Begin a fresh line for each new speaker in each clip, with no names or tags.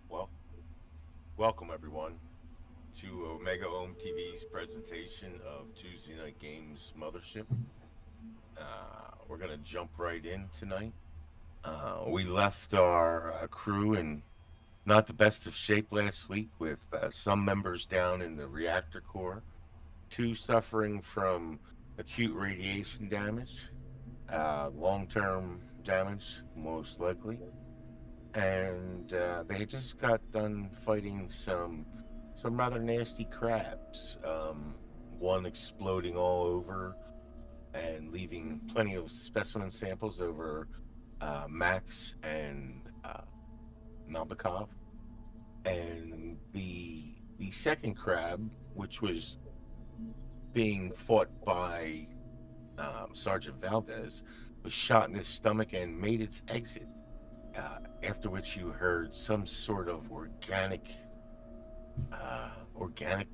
Well, welcome everyone to Omega Ohm TV's presentation of Tuesday Night Games Mothership. We're going to jump right in tonight. We left our crew in not the best of shape last week, with some members down in the reactor core, two suffering from acute radiation damage, long term damage, most likely. And they just got done fighting some rather nasty crabs. One exploding all over and leaving plenty of specimen samples over Max and Nabokov. And the second crab, which was being fought by Sergeant Valdez, was shot in the stomach and made its exit. After which you heard some sort of organic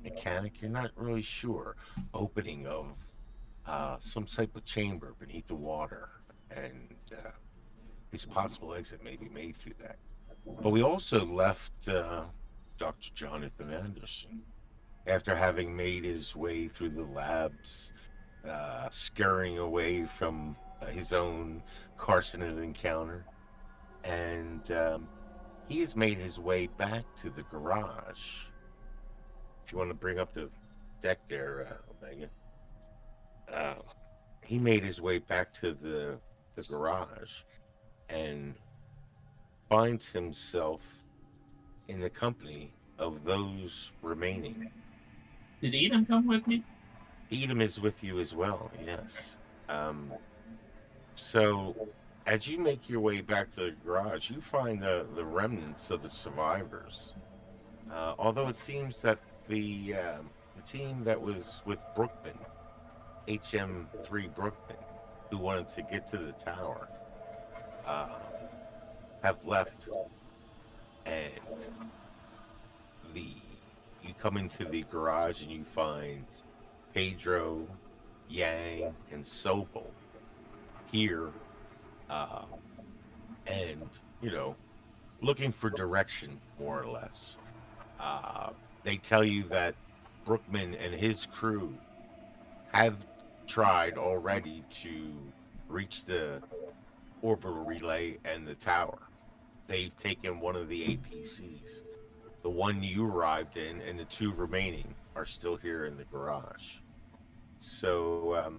mechanic. You're not really sure. Opening of some type of chamber beneath the water, and his possible exit may be made through that. But we also left Dr. Jonathan Anderson after having made his way through the labs, scurrying away from his own carcinoid encounter, and he has made his way back to the garage. If you want to bring up the deck there, Megan. Uh, he made his way back to the garage and finds himself in the company of those remaining.
Did Edom come with me?
Edom is with you as well, yes. Um, so as you make your way back to the garage, you find the remnants of the survivors. Although it seems that the team that was with Brookman, HM3 Brookman, who wanted to get to the tower, uh, have left, and the you come into the garage and you find Pedro, Yang, and Sobel here, uh, and looking for direction, more or less. Uh, they tell you that Brookman and his crew have tried already to reach the orbital relay and the tower. They've taken one of the APCs. The one you arrived in and the two remaining are still here in the garage. So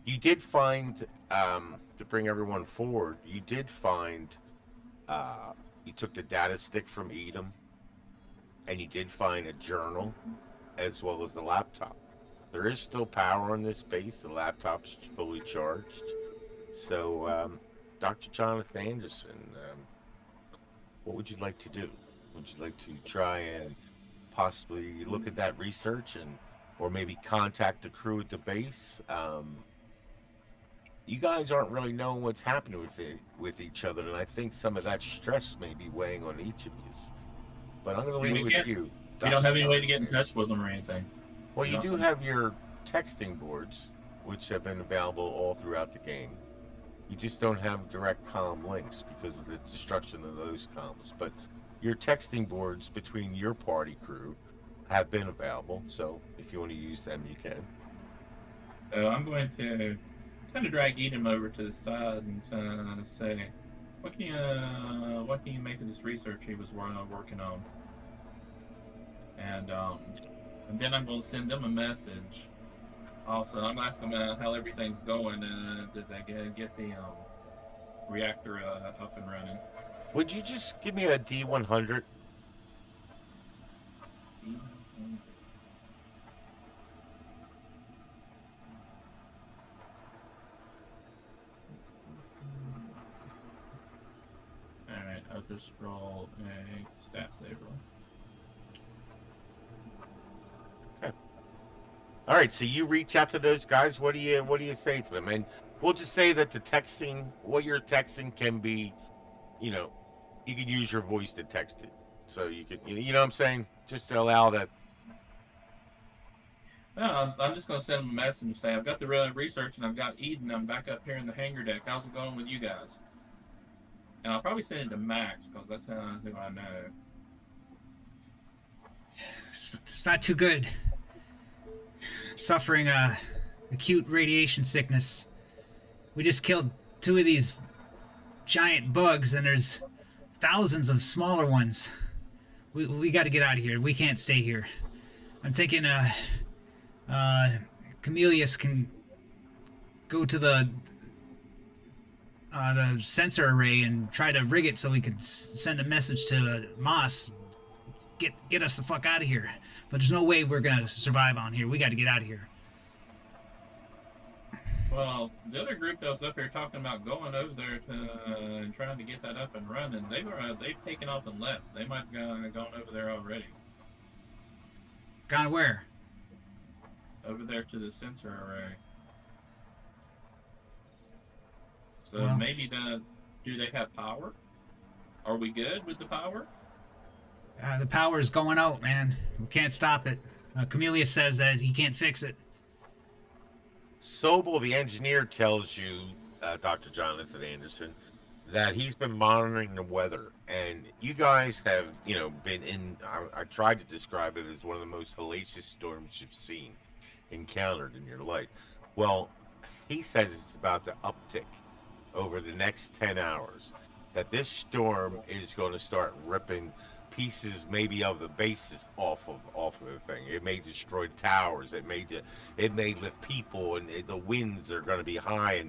you did find, to bring everyone forward, you did find, uh, you took the data stick from Edom, and you did find a journal as well as the laptop. There is still power on this base. The laptop's fully charged. So, Dr. Jonathan Anderson, What would you like to do? Would you like to try and possibly look at that research and, or maybe contact the crew at the base? You guys aren't really knowing what's happening with each other, and I think some of that stress may be weighing on each of you. But I'm going to
And
leave it
we
with
can't.
you,
We don't
Doctor
have any way to
Jonathan.
get in touch with them or anything.
Well,
We
you
don't.
do have your texting boards, which have been available all throughout the game. You just don't have direct comm links because of the destruction of those comms. But your texting boards between your party crew have been available. So if you want to use them, you can.
So I'm going to kind of drag Edom over to the side and say, what can you make of this research he was working on? And um, and then I'm going to send them a message. Also, I'm going to ask them how everything's going. Did they get the reactor up and running?
Would you just give me a D100?
All right, I'll just roll a stat saver.
Okay. All right. So you reach out to those guys. What do you say to them? And we'll just say that the texting, what you're texting, can be, you know, you can use your voice to text it. So you could, you know what I'm saying? Just to allow that.
No, I'm just going to send them a message and say, I've got the research and I've got Eden. I'm back up here in the hangar deck. How's it going with you guys? And I'll probably send it to Max because that's who I know.
It's not too good. Suffering acute radiation sickness. We just killed two of these giant bugs, and there's thousands of smaller ones. We got to get out of here. We can't stay here. I'm thinking uh, Camelius can go to the sensor array and try to rig it so we can send a message to Moss. Get us the fuck out of here. But there's no way we're gonna survive on here. We got to get out of here.
Well, the other group that was up here talking about going over there and trying to get that up and running, they've taken off and left. They might have gone over there already.
Gone where?
Over there to the sensor array. So
Well,
maybe do they have power? Are we good with the power?
the power's going out, man. We can't stop it. Camellia says that he can't fix it.
Sobel, the engineer, tells you, Dr. Jonathan Anderson, that he's been monitoring the weather, and you guys have, been in. I tried to describe it as one of the most hellacious storms you've seen, encountered in your life. Well, he says it's about to uptick over the next 10 hours. That this storm is going to start ripping pieces maybe of the bases off of the thing. It may destroy towers. It may lift people, and the winds are going to be high.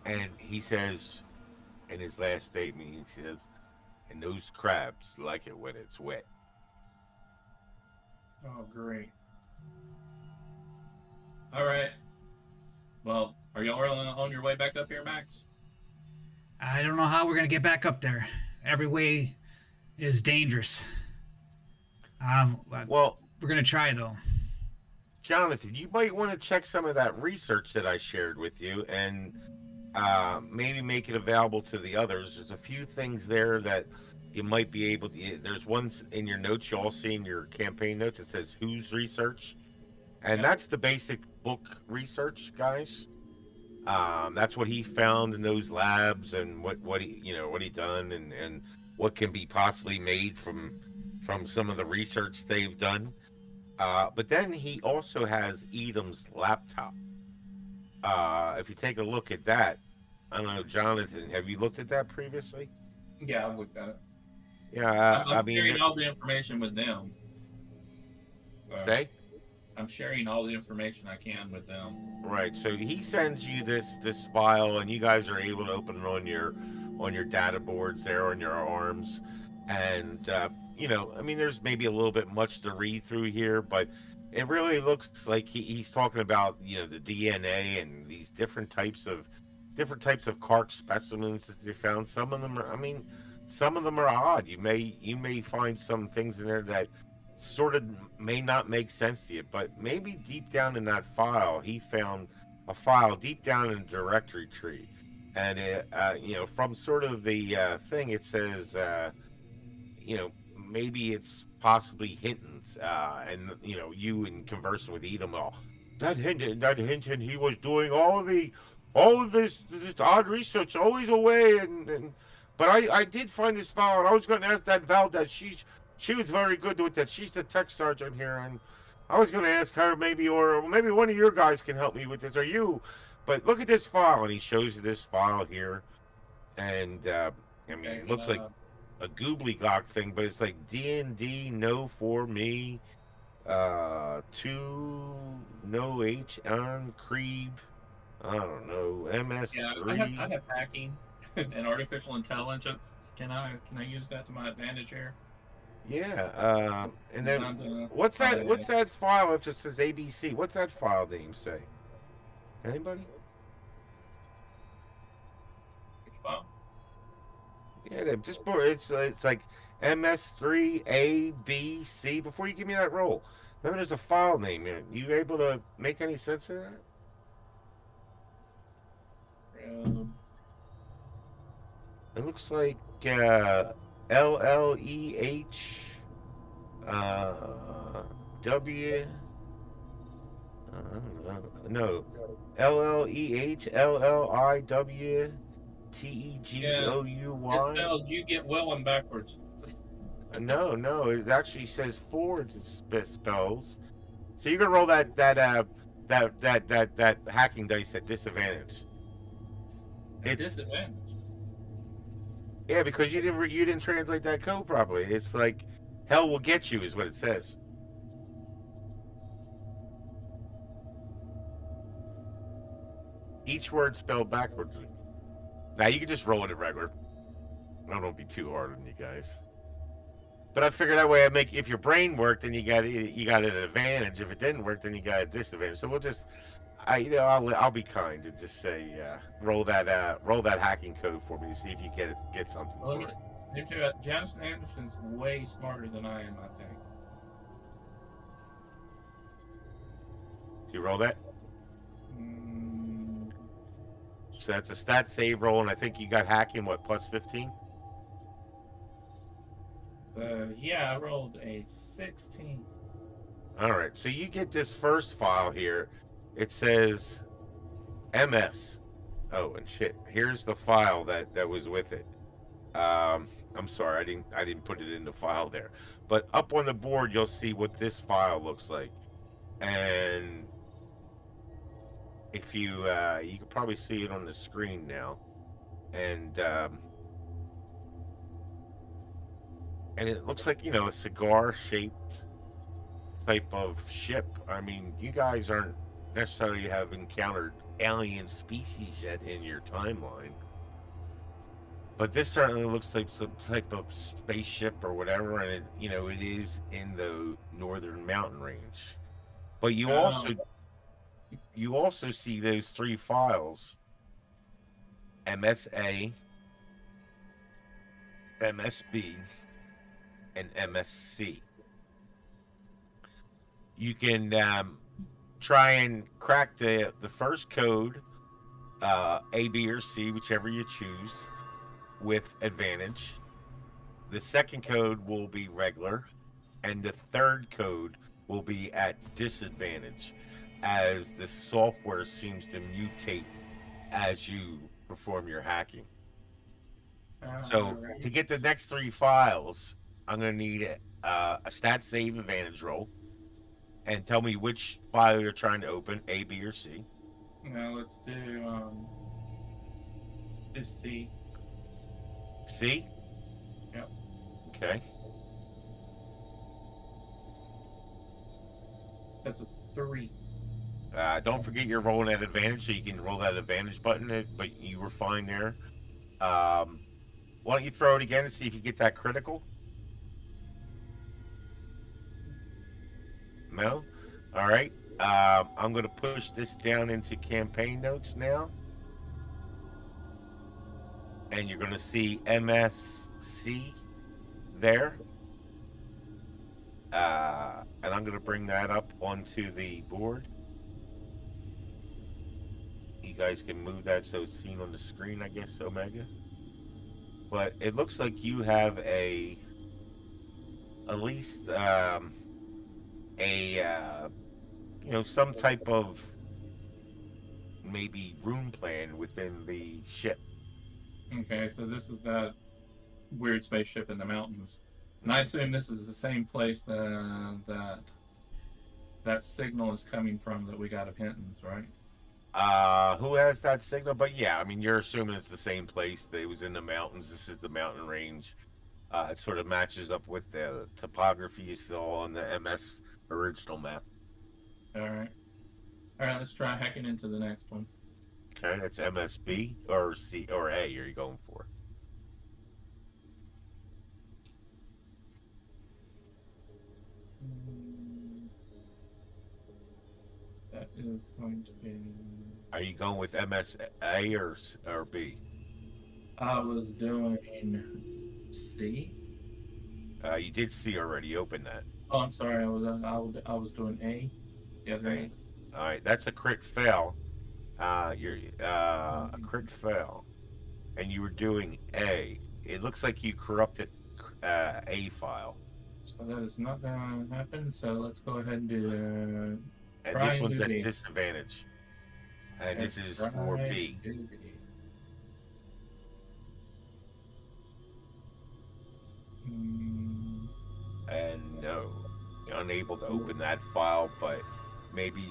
And he says in his last statement, he says, "And those crabs like it when it's wet."
Oh, great. All right. Well, are y'all on your way back up here, Max?
I don't know how we're gonna get back up there. Every way is dangerous.
Well,
We're gonna try though.
Jonathan, you might want to check some of that research that I shared with you, and maybe make it available to the others. There's a few things there that you might be able to. There's one in your notes, you all see in your campaign notes. It says "Who's research," and
Yep.
that's the basic book research, guys. That's what he found in those labs, and what he done, and what can be possibly made from some of the research they've done. But then he also has Edom's laptop. If you take a look at that, I don't know, Jonathan, have you looked at that previously?
Yeah, I've looked at it.
Yeah, I
I'm
mean,
sharing all the information with them. So
say
I'm sharing all the information I can with them.
right. So he sends you this file, and you guys are able to open it on your data boards there on your arms, and I mean, there's maybe a little bit much to read through here, but it really looks like he's talking about the DNA and these different types of Kark specimens that they found. Some of them are, I mean, some of them are odd. You may find some things in there that sort of may not make sense to you, but maybe deep down in that file, he found a file deep down in the directory tree, and from sort of the thing, it says, maybe it's possibly Hinton's, and you in conversing with Edom, all that Hinton, he was doing all of this odd research, always away, and but I did find this file, and I was going to ask that Valdez. She was very good with that. She's the tech sergeant here, and I was going to ask her, maybe, or maybe one of your guys can help me with this, or you. But look at this file, and he shows you this file here, and I mean,
Okay.
it looks like a goobly gawk thing, but it's like D&D no for me, two no H on Creeb, I don't know,
Yeah, I have
MS3.
hacking and artificial intelligence. Can I use that to my advantage here?
Yeah, and
It's
then
not,
what's that?
probably
What's that file? If it says ABC, what's that file name say? Anybody?
well,
Yeah, it's like MS3ABC. Before you give me that roll, then there's a file name. You able to make any sense of that?
um,
It looks like LLEH W. I don't know. No,
yeah, it
LLEHLLIWTEGOUY.
spells you get well and backwards.
No, no, it actually says forwards. It spells. So you're gonna roll that hacking dice at disadvantage.
A
It's
disadvantage.
Yeah, because you didn't translate that code properly. It's like hell will get you is what it says. Each word spelled backwards. Now you can just roll it at regular. I don't be too hard on you guys. But I figured that way I make if your brain worked, then you got an advantage. If it didn't work, then you got a disadvantage. So we'll just I'll be kind and just say roll that hacking code for me to see if you get something
Well,
for it.
Jonathan Anderson's way smarter than I am, I think.
Do you roll that?
Mm,
So that's a stat save roll, and I think you got hacking what +15.
yeah, I rolled a 16.
All right, so you get this first file here. It says MS. Oh, and shit. Here's the file that was with it. I'm sorry, I didn't put it in the file there. But up on the board, you'll see what this file looks like, and if you can probably see it on the screen now, and it looks like a cigar shaped type of ship. I mean, you guys aren't necessarily have encountered alien species yet in your timeline, but this certainly looks like some type of spaceship or whatever, and it is in the northern mountain range. But you also
Um,
you also see those three files: MSA, MSB, and MSC. You can try and crack the first code, A, B, or C, whichever you choose, with advantage. The second code will be regular, and the third code will be at disadvantage, as the software seems to mutate as you perform your hacking. So
alright.
to get the next three files, I'm going to need a stat save advantage roll, and tell me which file you're trying to open, A, B, or C.
Now let's do C.
C?
Yep.
Okay.
That's a 3.
Don't forget you're rolling that advantage, so you can roll that advantage button, but you were fine there. Why don't you throw it again and see if you get that critical? No? All right. I'm going to push this down into campaign notes now. And you're going to see MS MSC there. And I'm going to bring that up onto the board. You guys can move that so it's seen on the screen, I guess, Omega. But it looks like you have at least a some type of maybe room plan within the ship.
Okay, so this is that weird spaceship in the mountains, and I
Mhm.
assume this is the same place that signal is coming from that we got of Hinton's, right?
Who has that signal? But yeah, I mean, you're assuming it's the same place. That it was in the mountains. This is the mountain range. It sort of matches up with the topography you saw on the MS original map.
All right, all right. Let's try hacking into the next one.
Okay, that's MSB or C or A. Are you going for?
Mm, That is going to be.
Are you going with MSA or B?
I was doing C.
You did see already. Open that.
Oh, I'm sorry. I was doing A. The other
Okay.
A.
All right, that's a crit fail. You're a crit fail, and you were doing A. It looks like you corrupted A file,
So that is not gonna happen. So let's go ahead and
and
try
this
and
one's
do
at
B.
disadvantage, and
Okay,
this is for
try
B.
and do B. Mm,
And no, you're unable to open that file, but maybe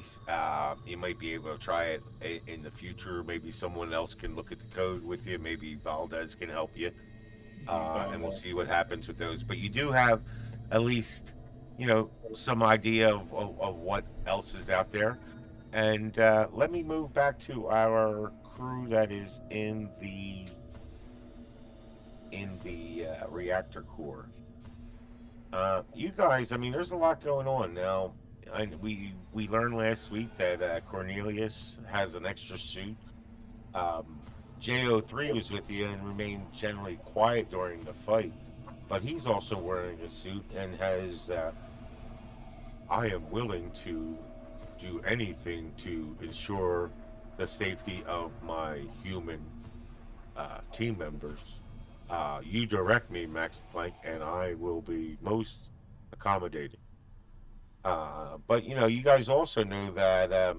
you might be able to try it in the future. Maybe someone else can look at the code with you. Maybe Valdez can help you, and we'll see what happens with those. But you do have at least, some idea of what else is out there. And let me move back to our crew that is in the reactor core. You guys, I mean, there's a lot going on now. We learned last week that Cornelius has an extra suit. Um, JO3 was with you and remained generally quiet during the fight, but he's also wearing a suit and has. I am willing to do anything to ensure the safety of my human team members. You direct me, Max Planck, and I will be most accommodating. But you guys also know that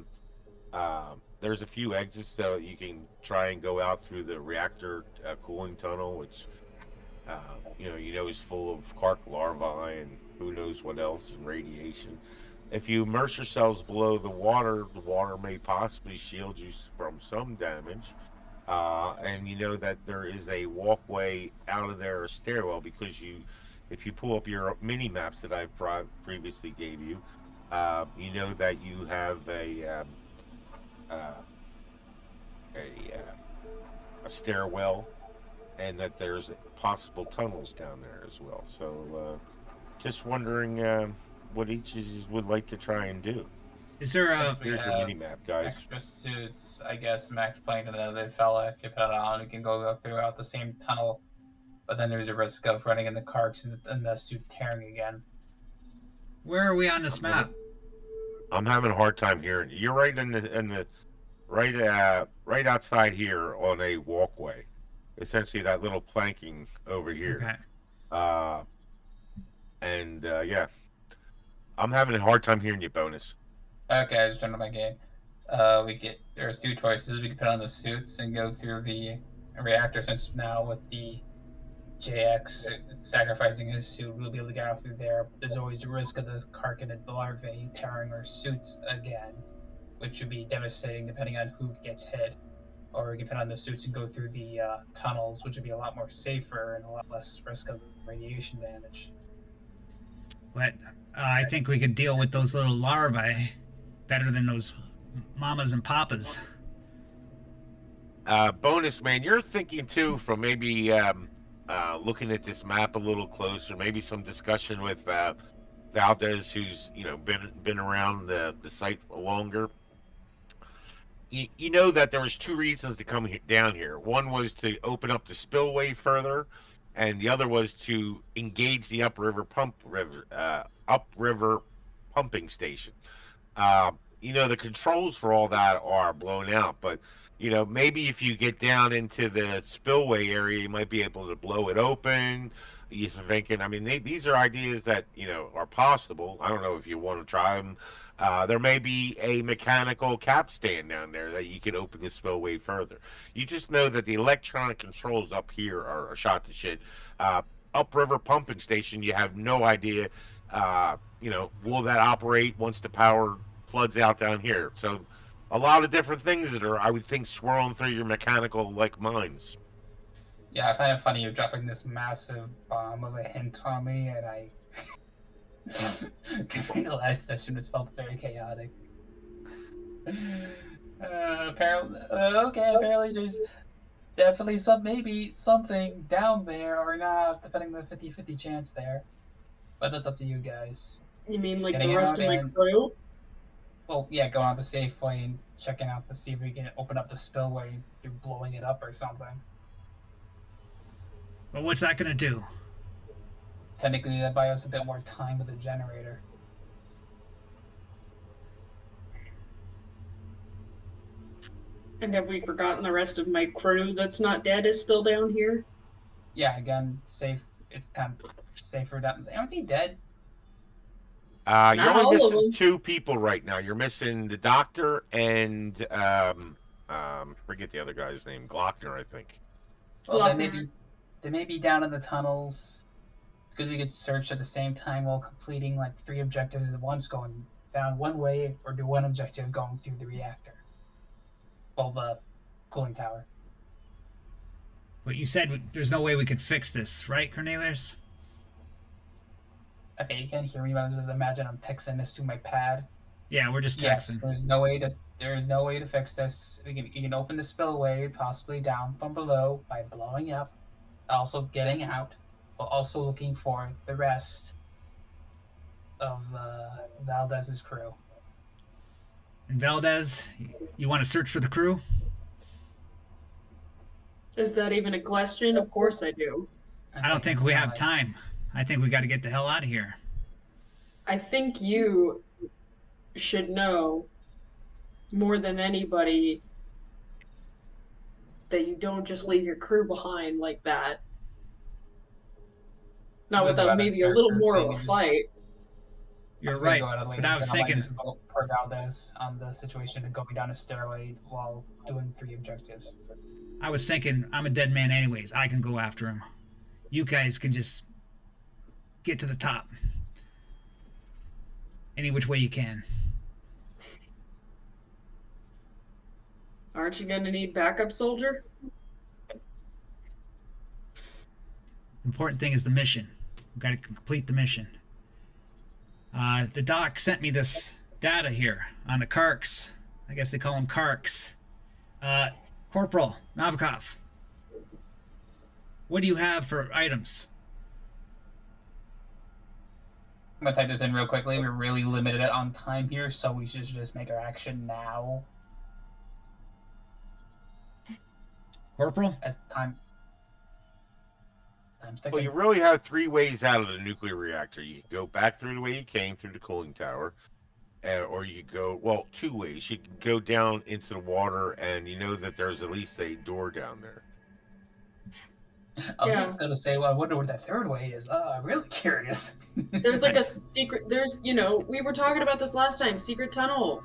there's a few exits that you can try and go out through the reactor cooling tunnel, which is full of carc larvae and who knows what else and radiation. If you immerse yourselves below the water may possibly shield you from some damage. And you know that there is a walkway out of there, a stairwell, because if you pull up your mini maps that I previously gave you, you know that you have uh, a stairwell, and that there's possible tunnels down there as well. So, just wondering what each of you would like to try and do.
Is there a
Since we
Here's your
have
mini map, guys.
extra suits, I guess Max Planck and another fella can put it on. We can go throughout the same tunnel, but then there's a risk of running in the carts and the suit tearing again.
where are we on this
I'm having
map?
I'm having a hard time hearing you. You're right in the right outside here on a walkway. Essentially, that little planking over here.
Okay.
Uh, and yeah, I'm having a hard time hearing you, bonus.
Okay, I just turned on my game. There's two choices. We can put on the suits and go through the reactor. Since now with the JX sacrificing his suit, we'll be able to get out through there. But there's always the risk of the Karkin larvae tearing our suits again, which would be devastating depending on who gets hit. Or we can put on the suits and go through the tunnels, which would be a lot more safer and a lot less risk of radiation damage.
But I think we could deal with those little larvae better than those mamas and papas.
Bonus man, you're thinking too from maybe looking at this map a little closer, maybe some discussion with Valdez, who's been around the site longer. You know that there was two reasons to come down here. One was to open up the spillway further, and the other was to engage the upriver pumping station. The controls for all that are blown out, but maybe if you get down into the spillway area, you might be able to blow it open. You're thinking, I mean, these are ideas that are possible. I don't know if you want to try them. There may be a mechanical cap stand down there that you can open the spillway further. You just know that the electronic controls up here are shot to shit. Upriver pumping station, you have no idea. Will that operate once the power floods out down here? So, a lot of different things that are, I would think, swirling through your mechanical like minds.
Yeah, I find it funny you're dropping this massive bomb of a hint on me, and compared to last session, it felt very chaotic. Apparently there's definitely maybe something down there or not, depending on the 50-50 chance there. But that's up to you guys.
You mean like
Getting
the rest
out
of my
and-
crew?
Well, yeah, going out the safe way and checking out to see if we can open up the spillway through blowing it up or something.
But what's that gonna do?
Technically, that buys us a bit more time with the generator.
And have we forgotten the rest of my crew that's not dead is still down here?
Yeah, again, safe. It's kind of safer that aren't they dead?
You're
Not all
only
of
missing
them.
two people right now. You're missing the doctor and forget the other guy's name, Glockner, I think.
Well,
Glockner.
they may be down in the tunnels. It's good we could search at the same time while completing like 3 objectives at once, going down one way, or do one objective going through the reactor. Well, the cooling tower.
But you said there's no way we could fix this, right, Cornelius?
Okay, you can't hear me, but I'm just imagine I'm texting this to my pad.
Yeah, we're just
Yes,
texting.
there's no way to fix this. You can open the spillway, possibly down from below by blowing up, also getting out, but also looking for the rest of Valdez's crew.
And Valdez, you want to search for the crew?
Is that even a question? Of course I do.
I don't think
it's
we
kinda
have
like-
time. I think we got to get the hell out of here.
I think you should know more than anybody that you don't just leave your crew behind like that. Not
Just
without
about
maybe a
character
little more of
thing
a
and just-
fight.
You're
was gonna
right.
go out of the way
But
to
I was
tell my
thinking,
use vote for Valdez on the situation of going down a stairway while doing 3 objectives.
I'm a dead man anyways. I can go after him. You guys can just get to the top. Any which way you can.
Aren't you gonna need backup, soldier?
Important thing is the mission. We've got to complete the mission. The doc sent me this data here on the Karks. I guess they call them Karks. Corporal Novikov, what do you have for items?
I'm gonna type this in real quickly. We're really limited on time here, so we should just make our action now
Corporal?
as time. Time's
Well,
ticking.
you really have 3 ways out of the nuclear reactor. You can go back through the way you came, through the cooling tower, or you could go, well, 2 ways. You can go down into the water, and you know that there's at least a door down there.
I was
Yeah.
just gonna say, well, I wonder what that third way is. I'm really curious.
There's like a secret. There's, we were talking about this last time. Secret tunnel.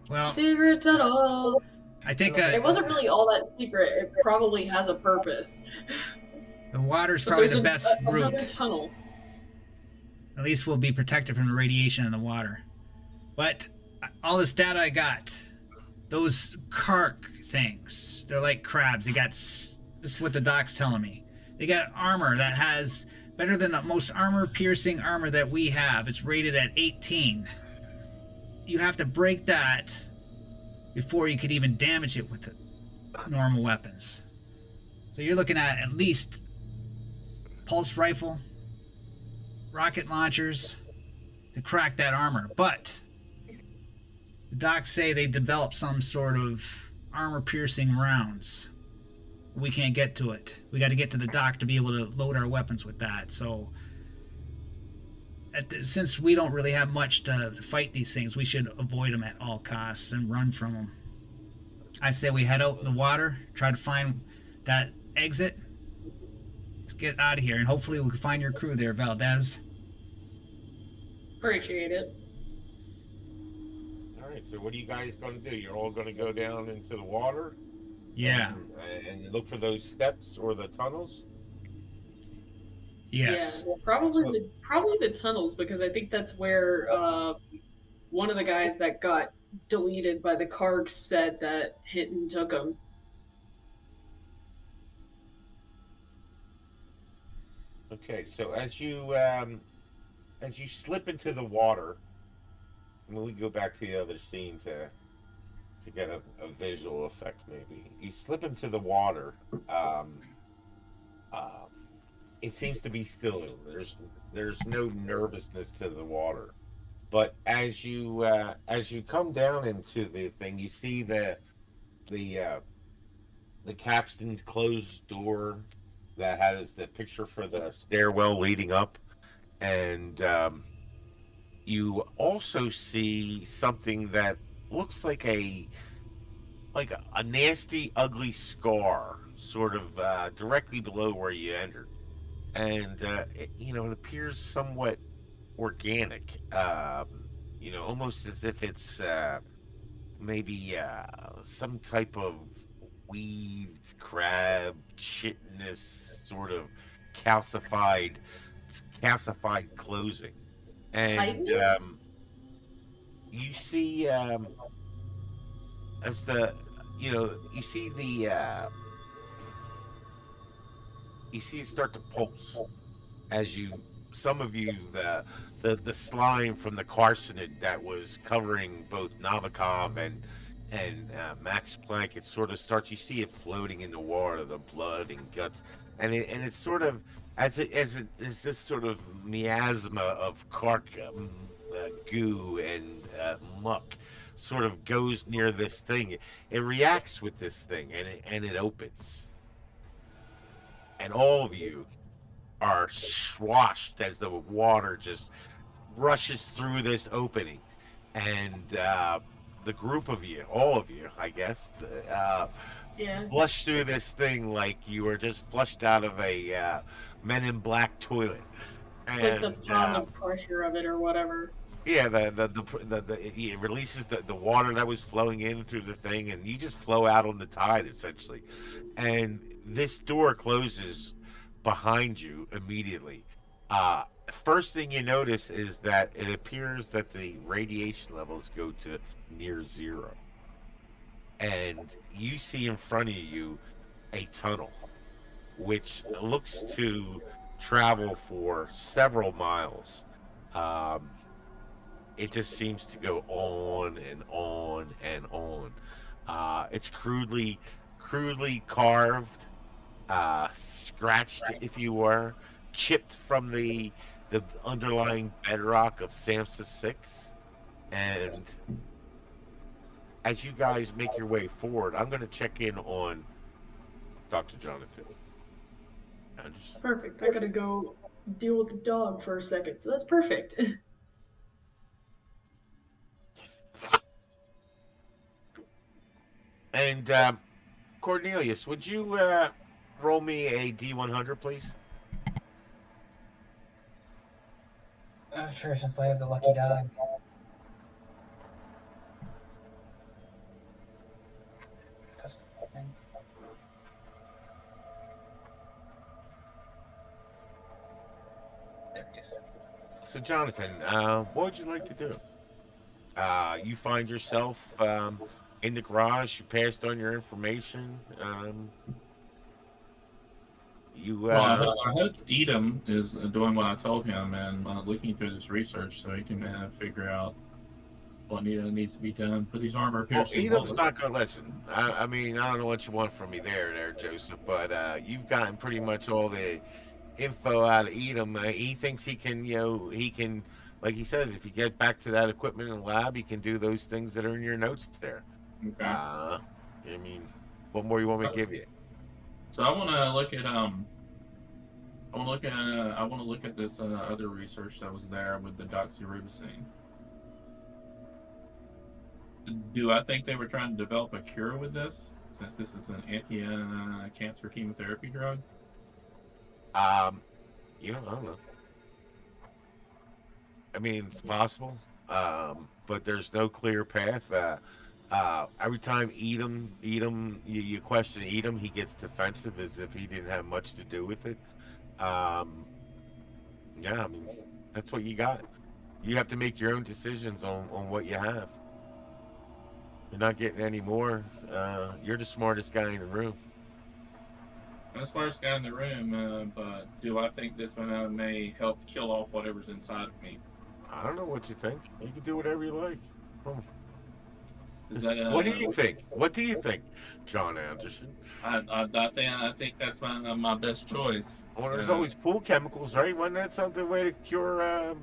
Well,
Secret tunnel.
I think
It wasn't really all that secret. It probably has a purpose.
the water's
But
probably
there's
the best
another
route.
tunnel.
At least we'll be protected from the radiation in the water. But all this data I got, those Kark things, they're like crabs. This is what the doc's telling me. They got armor that has better than the most armor-piercing armor that we have. It's rated at 18. You have to break that before you could even damage it with the normal weapons. So you're looking at least pulse rifle, rocket launchers to crack that armor. But the docs say they developed some sort of armor-piercing rounds. We can't get to it. We got to get to the dock to be able to load our weapons with that. So, since we don't really have much to fight these things, we should avoid them at all costs and run from them. I say we head out in the water, try to find that exit. Let's get out of here, and hopefully we can find your crew there, Valdez.
Appreciate it.
All right. So what are you guys going to do? You're all going to go down into the water?
Yeah.
And look for those steps or the tunnels?
Yes.
Yeah, probably the tunnels, because I think that's where one of the guys that got deleted by the Kargs said that Hinton took him.
Okay. So as you slip into the water, I mean, we go back to the other scene to get a visual effect. Maybe you slip into the water. Uh, it seems to be still. There's no nervousness to the water. But as you come down into the thing, you see the uh, the capstan closed door that has the picture for the stairwell leading up, and you also see something that looks like a nasty, ugly scar, sort of directly below where you entered, and it appears somewhat organic. Almost as if it's maybe some type of weaved crab chitinous sort of calcified calcified closing, and
Chitinous?
you see as the you see the you see it start to pulse as you some of you the slime from the carcinid that was covering both Navicom and Max Planck, it sort of starts, you see it floating in the water, the blood and guts, and it's sort of as this sort of miasma of goo and muck sort of goes near this thing. It reacts with this thing, and it opens, and all of you are swashed as the water just rushes through this opening, and the group of you, all of you, I guess,
Yeah.
flush through this thing like you were just flushed out of a Men in Black toilet,
Like the
and
positive pressure of it or whatever.
yeah, it releases the water that was flowing in through the thing, and you just flow out on the tide essentially, and this door closes behind you immediately. Uh, First thing you notice is that it appears that the radiation levels go to near zero, and you see in front of you a tunnel which looks to travel for several miles. Um, it just seems to go on and on and on. It's crudely carved, scratched, if you were, chipped from the underlying bedrock of Samsa 6. And as you guys make your way forward, I'm going to check in on Dr. Jonathan. Anderson.
Perfect. I gotta go deal with the dog for a second, so that's perfect.
And Cornelius, would you roll me a D100, please?
Sure, since I have the lucky die. That's the whole thing. There he is.
So, Jonathan, what would you like to do? You find yourself in the garage. You passed on your information. You
Well, I hope Edom is doing what I told him and looking through this research so he can figure out what needs to be done for these armor-piercing
Edom's
bullets.
not gonna listen. I mean, I don't know what you want from me there, Joseph, but you've gotten pretty much all the info out of Edom. He thinks he can, like he says, if you get back to that equipment in the lab, he can do those things that are in your notes there.
Okay.
Uh, I mean, what more you want me to give you?
So I want to look at I want to look at this other research that was there with the doxorubicin. Do I think they were trying to develop a cure with this, since this is an anti-cancer chemotherapy drug?
Um, I don't know. I mean, it's possible, but there's no clear path. Every time Edom, you question Edom, he gets defensive as if he didn't have much to do with it. Um, yeah, I mean, that's what you got. You have to make your own decisions on what you have. You're not getting any more. You're the smartest guy in the room.
I'm the smartest guy in the room, but do I think this one may help kill off whatever's inside of me?
I don't know what you think. You can do whatever you like. Hmm.
Is that
What do you think? What do you think, John Anderson?
I think that's my best choice.
Well, there's
So,
always pool chemicals, right? Wasn't that something way to cure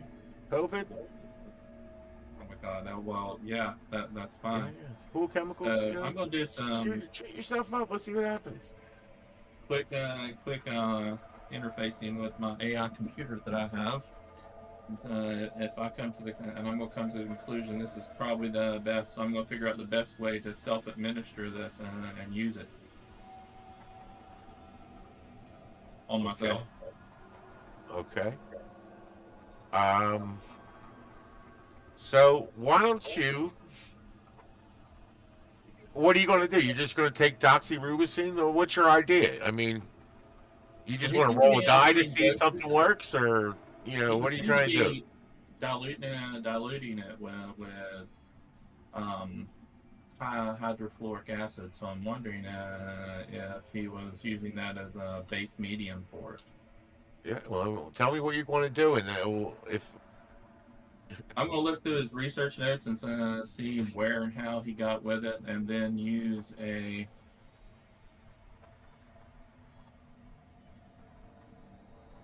COVID?
oh my God! Well, yeah, that's
Yeah,
fine.
yeah. Pool chemicals,
So I'm gonna do some
shoot yourself up. Let's see what happens.
quick interfacing with my AI computer that I have. If I come to the and I'm gonna come to the conclusion this is probably the best, so I'm gonna figure out the best way to self-administer this and use it on
Okay.
myself.
Okay. Um. So why don't you? What are you going to do? You're just going to take doxyrubicin, or what's your idea? I mean, you
Well,
just
he
want to
seemed to
roll a
be
die to
doing
see if
doses.
something works, or
He
what are you
seemed to
trying to do?
be diluting it with um, high hydrofluoric acid. So I'm wondering if he was using that as a base medium for it.
Yeah. Well, tell me what you want to do, and if
I'm gonna look through his research notes and see where and how he got with it, and then use a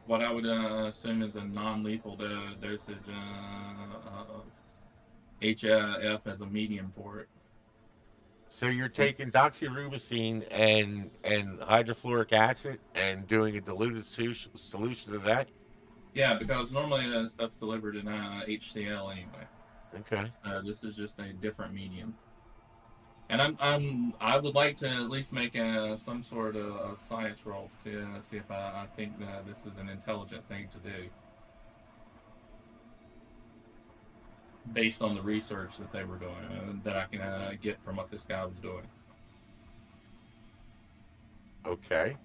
what I would assume is a non-lethal dosage of HF as a medium for it.
so, you're taking doxyrubicin and hydrofluoric acid and doing a diluted solution of that.
Yeah, because normally stuff's delivered in HCl anyway.
Okay.
So this is just a different medium. And I would like to at least make some sort of science roll to see if I think that this is an intelligent thing to do based on the research that they were doing that I can get from what this guy was doing.
Okay.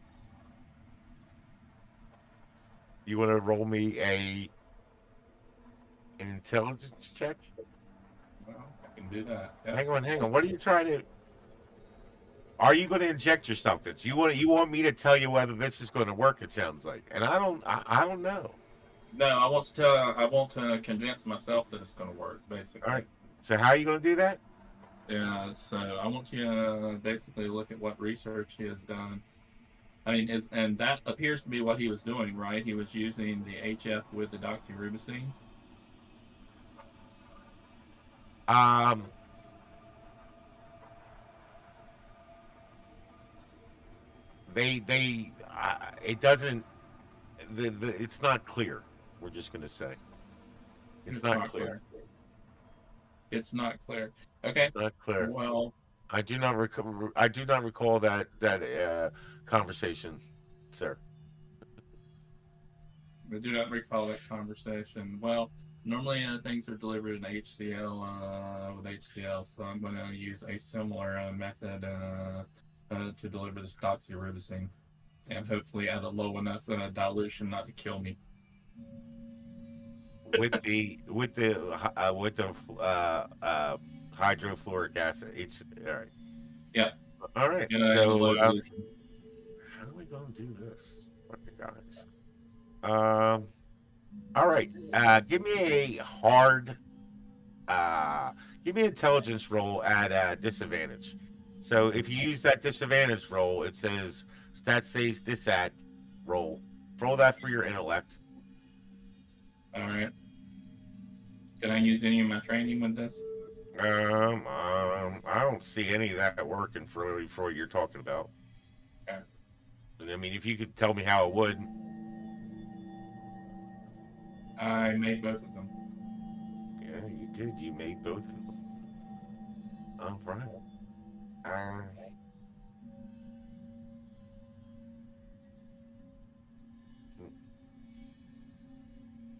You want to roll me an intelligence check?
Well, I can do that. Yeah.
Hang on, hang on. What are you trying to? Are you going to inject yourself? This you want me to tell you whether this is going to work? It sounds like, and I don't know.
No, I want to convince myself that it's going to work.
All
Basically,
right. So how are you going to do that?
yeah. So I want you to basically look at what research he has done. I mean, and that appears to be what he was doing, right? He was using the HF with the doxyrubicin.
Um, it doesn't. It's not clear. We're just going to say it's
It's
not
not
clear.
clear. It's not clear.
It's
Okay.
not clear.
Well,
I do not recall that conversation, sir.
I do not recall that conversation. Well, normally things are delivered in HCl with HCl, so I'm going to use a similar method to deliver this doxyrubicin, and hopefully at a low enough dilution not to kill me.
With the hydrofluoric acid. All right.
Yeah,
All right.
at a
So
low dilution.
how are we going to do this? Okay, guys. Um. All right. Give me a hard. Uh, Give me an intelligence roll at disadvantage. So if you use that disadvantage roll, it says stat says this at roll. Roll that for your intellect.
All right. Can I use any of my training with this?
I don't see any of that working for what you're talking about.
Okay.
And I mean, if you could tell me how it would.
I made both of them.
Yeah, you did. You made both of them. All right. Uh,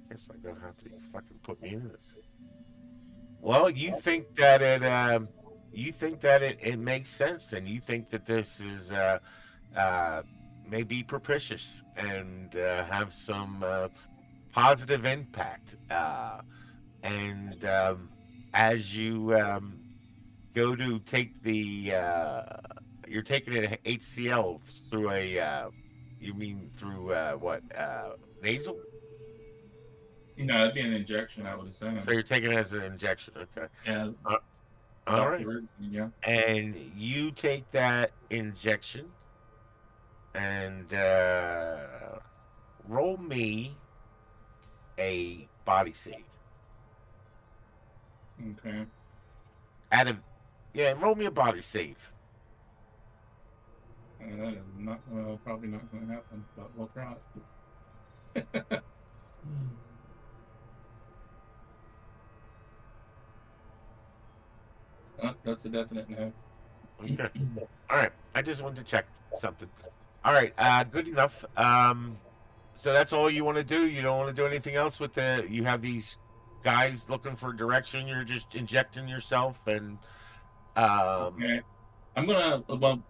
guess I'm gonna have to fucking put me in this. Well, you think that it makes sense, and you think that this is uh, may be propitious and have some positive impact. And as you go to take you're taking an HCl through you mean through what, nasal?
It'd be an injection, I would
So
assume.
you're taking it as an injection. Okay.
Yeah,
Uh, all right.
doxycycline, yeah.
And you take that injection and roll me a body save.
Okay.
Out of Yeah, roll me a body save.
That is not, well, probably not going to happen, but we'll try it. That's a definite no.
Okay. All right. I just wanted to check something. All right. Good enough. So that's all you want to do. You don't want to do anything else with the. You have these guys looking for direction. You're just injecting yourself, and
Okay. I'm gonna well,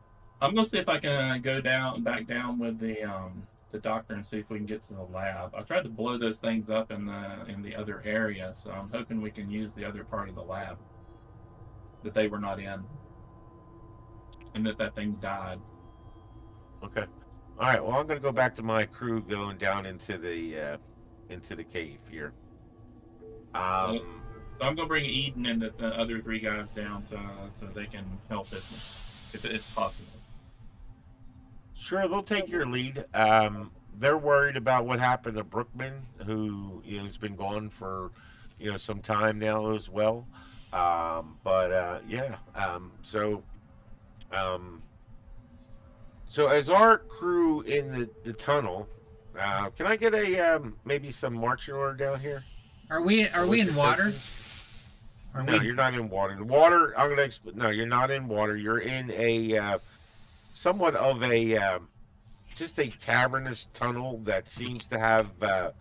I'm gonna see if I can go back down with the doctor and see if we can get to the lab. I tried to blow those things up in the other area, so I'm hoping we can use the other part of the lab that they were not in, and that thing died.
okay. All right. Well, I'm gonna go back to my crew going down into the cave here.
So,
Um.
so I'm gonna bring Eden and the other three guys down so they can help if it's possible.
Sure, they'll take your lead. They're worried about what happened to Brookman, who has been gone for some time now as well. But yeah, um, so as our crew in the tunnel, can I get a maybe some marching order down here?
Are we
With
in
the
water?
sentries?
Are
No,
we?
you're not in water. The water, I'm gonna explain. No, you're not in water. You're in a somewhat of a just a cavernous tunnel that seems to have a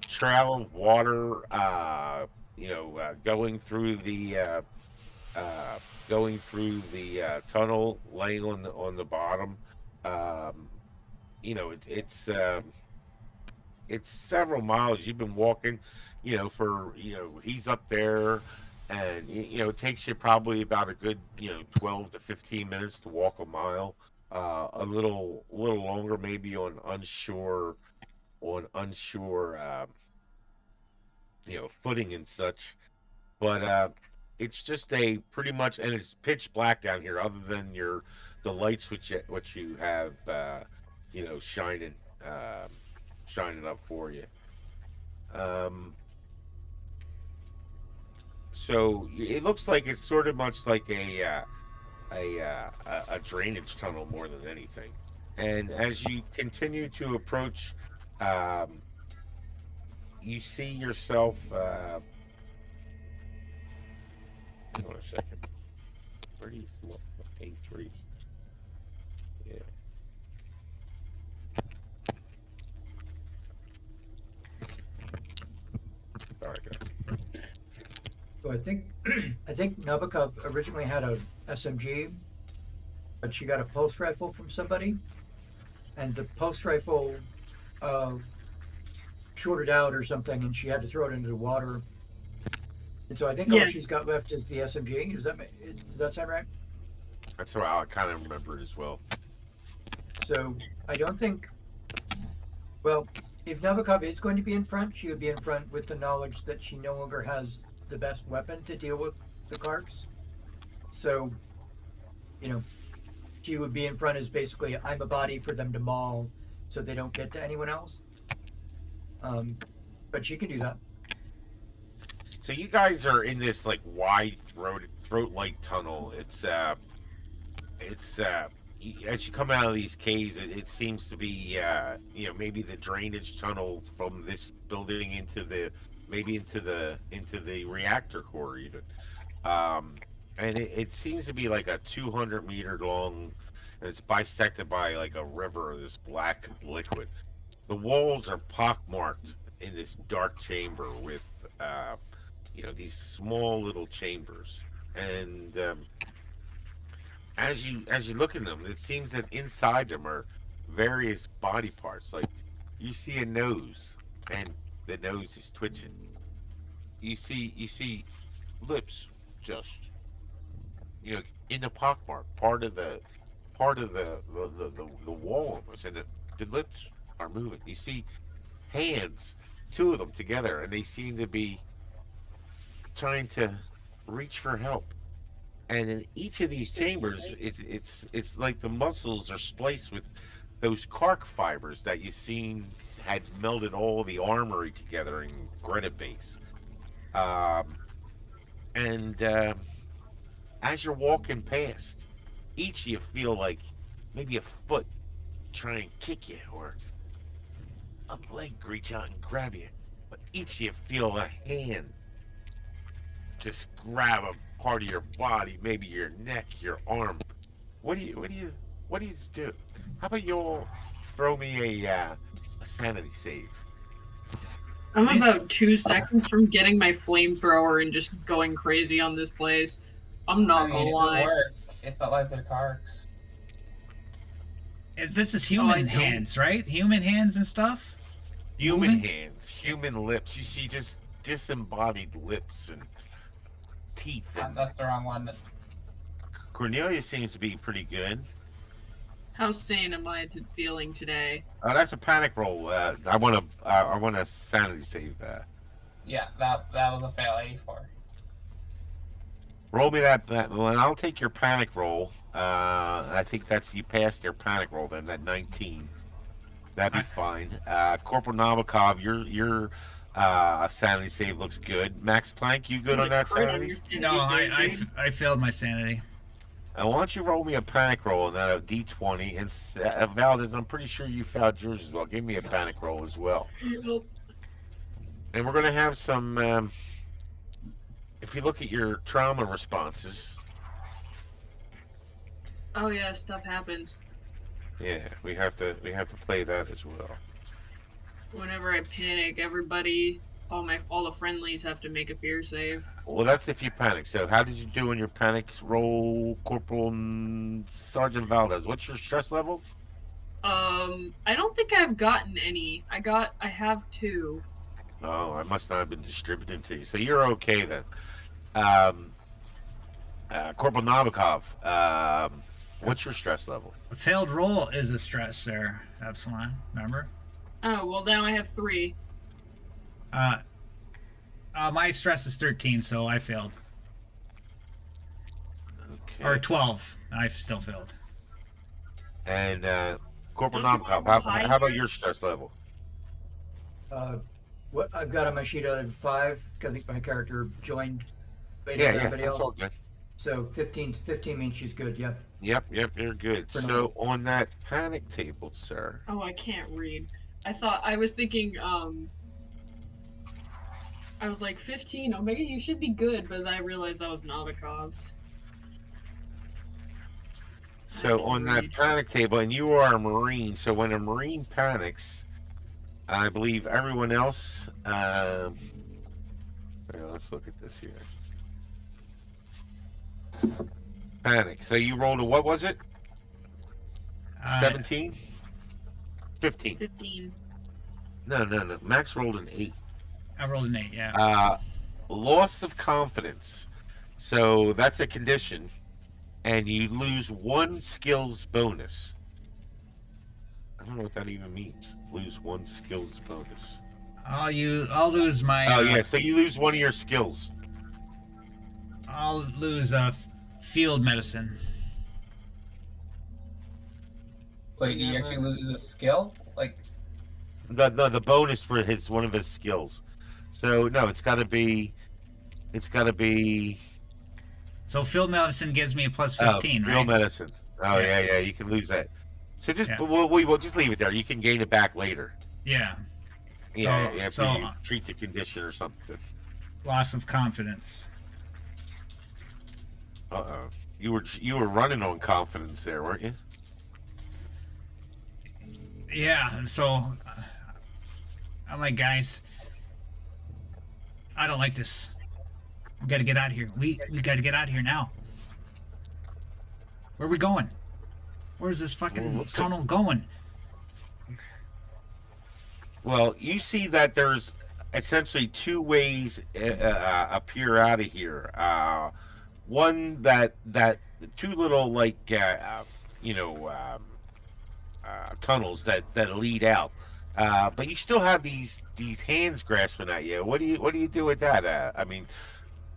trail of water, uh, going through the tunnel, laying on the bottom. Um, it's several miles. You've been walking, for he's up there, and it takes you probably about a good 12 to 15 minutes to walk a mile. A little longer maybe on unsure footing and such. But it's just a pretty much, and it's pitch black down here, other than the lights which you have shining shining up for you. Um, so it looks like it's sort of much like a drainage tunnel more than anything. And as you continue to approach, um, you see yourself. Hang on a second. Where do you come up? A3. Yeah. Sorry, guys.
So I think I think Nabokov originally had a SMG, but she got a pulse rifle from somebody, and the pulse rifle uh, shorted out or something, and she had to throw it into the water. And so I think all
Yeah.
she's got left is the SMG. Does that sound right?
That's what I kind of remember as well.
So I don't think. Well, if Nabokov is going to be in front, she would be in front with the knowledge that she no longer has the best weapon to deal with the Karks. So, you know, she would be in front as basically I'm a body for them to maul, so they don't get to anyone else. But she can do that.
So you guys are in this like wide throat like tunnel. It's as you come out of these caves, it seems to be maybe the drainage tunnel from this building into the maybe into the reactor core even. Um, and it seems to be like a 200-meter long, and it's bisected by like a river of this black liquid. The walls are pockmarked in this dark chamber with these small little chambers, and as you look in them, it seems that inside them are various body parts. Like you see a nose, and the nose is twitching. You see lips just in the pockmark, part of the wall almost, and the lips are moving. You see hands, two of them together, and they seem to be trying to reach for help. And in each of these chambers, it's like the muscles are spliced with those carc fibers that you seen had melded all the armory together in Greta Base. Um, and as you're walking past, each of you feel like maybe a foot try and kick you, or a leg reach out and grab you. But each of you feel a hand just grab a part of your body, maybe your neck, your arm. What do you do? How about you all throw me a sanity save?
I'm about 2 seconds from getting my flamethrower and just going crazy on this place. I'm not gonna
it would
lie.
work. It's not like they're cards.
This is
I
human
don't.
hands, right? Human hands and stuff.
Human
Moving?
hands, human lips. You see just disembodied lips and teeth. And
That's the wrong one.
Cornelia seems to be pretty good.
How sane am I feeling today?
That's a panic roll. I want a sanity save.
Yeah, that was a fail 84.
Roll me that. Well, and I'll take your panic roll. I think you passed your panic roll then. That 19. That'd be fine. Corporal Novikov, your sanity save looks good. Max Planck, you good on that sanity?
No, I failed my sanity.
Why don't you roll me a panic roll and then a d20? And Valdez, I'm pretty sure you found yours as well. Give me a panic roll as well. And we're going to have some. If you look at your trauma responses,
Oh yeah, stuff happens.
yeah, we have to play that as well.
Whenever I panic, everybody, all the friendlies have to make a fear save.
Well, that's if you panic. So, how did you do in your panic roll, Corporal Sergeant Valdez? What's your stress level?
I don't think I've gotten any. I have 2.
Oh, I must not have been distributed to you. So you're okay then. Um, Corporal Novikov, what's your stress level?
A failed roll is a stress there, Epsilon. Remember?
Oh, well now I have 3.
My stress is 13, so I failed.
Okay.
Or 12. I still failed.
And Corporal
Don't you
Novikov,
want to hide
how about
here?
your stress level?
What I've got on my sheet out of 5. 'Cause I think my character joined later
Yeah,
than
yeah,
everybody
that's
else.
all good.
So 15 means she's good. Yep.
Yep, you're good.
For now.
So on that panic table, sir.
Oh, I can't read. I was thinking, I was like 15. Omega, you should be good, but I realized that was Novikov's.
So
I can
on that
read.
panic table, and you are a Marine. So when a Marine panics, I believe everyone else. Here, let's look at this here. Panic. So you rolled a what was it? 17? 15.
15.
No. Max rolled an 8.
I rolled an 8, yeah.
Loss of confidence. So that's a condition, and you lose 1 skills bonus. I don't know what that even means. Lose 1 skills bonus.
I'll lose my.
Oh yeah, so you lose 1 of your skills.
I'll lose field medicine.
Wait, he actually loses a skill? Like,
The bonus for one of his skills. So no, it's got to be It's got to be
So field medicine gives me a plus 15,
field
right?
medicine. Oh
Yeah.
yeah, yeah. You can lose that. So just
Yeah.
we'll just leave it there. You can gain it back later.
Yeah.
Yeah,
So
after
so
you treat the condition or something.
loss of confidence.
Uh-oh. You were running on confidence there, weren't you?
Yeah. So I'm like, guys, I don't like this. We got to get out of here. We got to get out of here now. Where are we going? Where's this
Well,
fucking
looks like
tunnel going?
well, you see that there's essentially two ways appear out of here. One that two little like you know tunnels that lead out. But you still have these hands grasping at you. What do you do with that? I mean,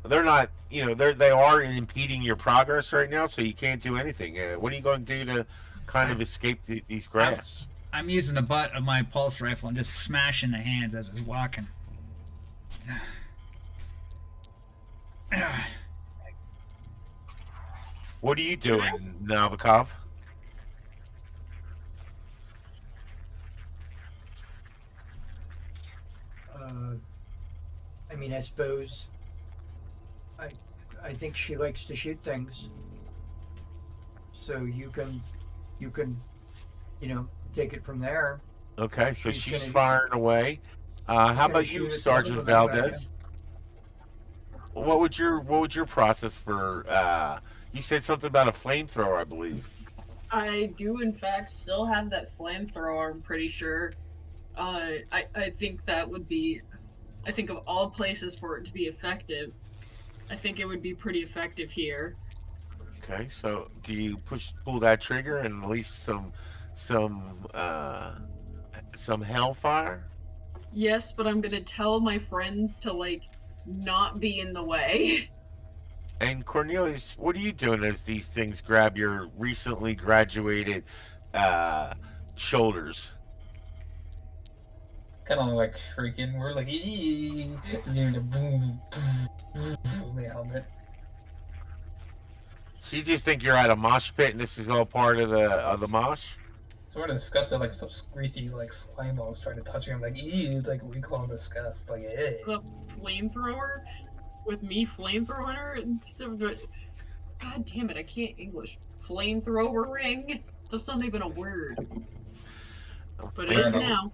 they're not, they are impeding your progress right now, so you can't do anything. What are you going to do to kind
I,
of escape these
I'm
grasps?
I'm using the butt of my pulse rifle and just smashing the hands as it's walking.
What are you
Can I?
doing, Navikov?
Uh, I mean, I suppose I I think she likes to shoot things. So you can take it from there.
Okay, so
She's
she's
gonna
firing away.
she's
How
gonna
about you,
shoot at the other
Sergeant
one on the way in.
Valdez? What would your process for? You said something about a flamethrower, I believe.
I do, in fact, still have that flamethrower, I'm pretty sure. I think that would be. I think of all places for it to be effective, I think it would be pretty effective here.
Okay, so do you pull that trigger and release some some hellfire?
Yes, but I'm gonna tell my friends to, like, not be in the way.
And Cornelius, what are you doing as these things grab your recently graduated uh, shoulders?
Kind of like shrieking. We're like, "Ee!" Doing the boom, boom, boom, the helmet.
So you just think you're at a mosh pit and this is all part of the mosh?
So we're disgusted, like some greasy, like slime balls trying to touch me. I'm like, "Ee!" It's like recoil and disgust. Like, hey.
The flamethrower with me flamethrowing her. God damn it, I can't English. Flamethrower ring. That's not even a word, but it is
Burning.
now.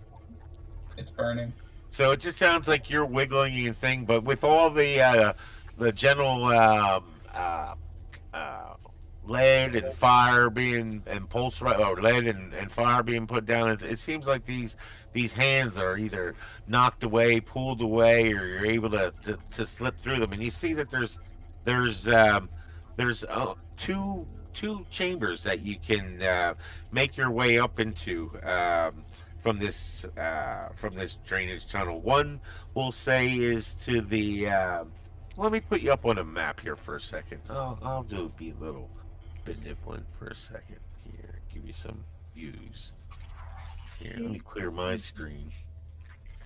It's burning.
So it just sounds like you're wiggling and thing, but with all the general uh, lead and fire being and or lead and fire being put down, it seems like these hands are either knocked away, pulled away, or you're able to slip through them. And you see that there's two chambers that you can make your way up into from this drainage tunnel. One we'll say is to the. Let me put you up on a map here for a second. I'll do be a little benevolent for a second here. Give you some views. Here, let me clear my screen.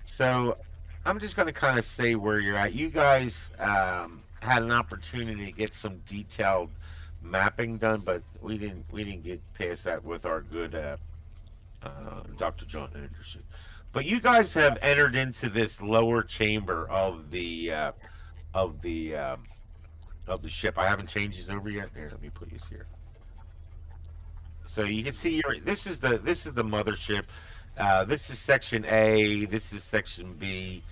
So I'm just going to kind of say where you're at. You guys had an opportunity to get some detailed mapping done, but we didn't get past that with our good Dr. John Anderson. But you guys have entered into this lower chamber of the um, of the ship. I haven't changed these over yet. Here, let me put these here. So you can see here. This is the mothership. This is section A. This is section B.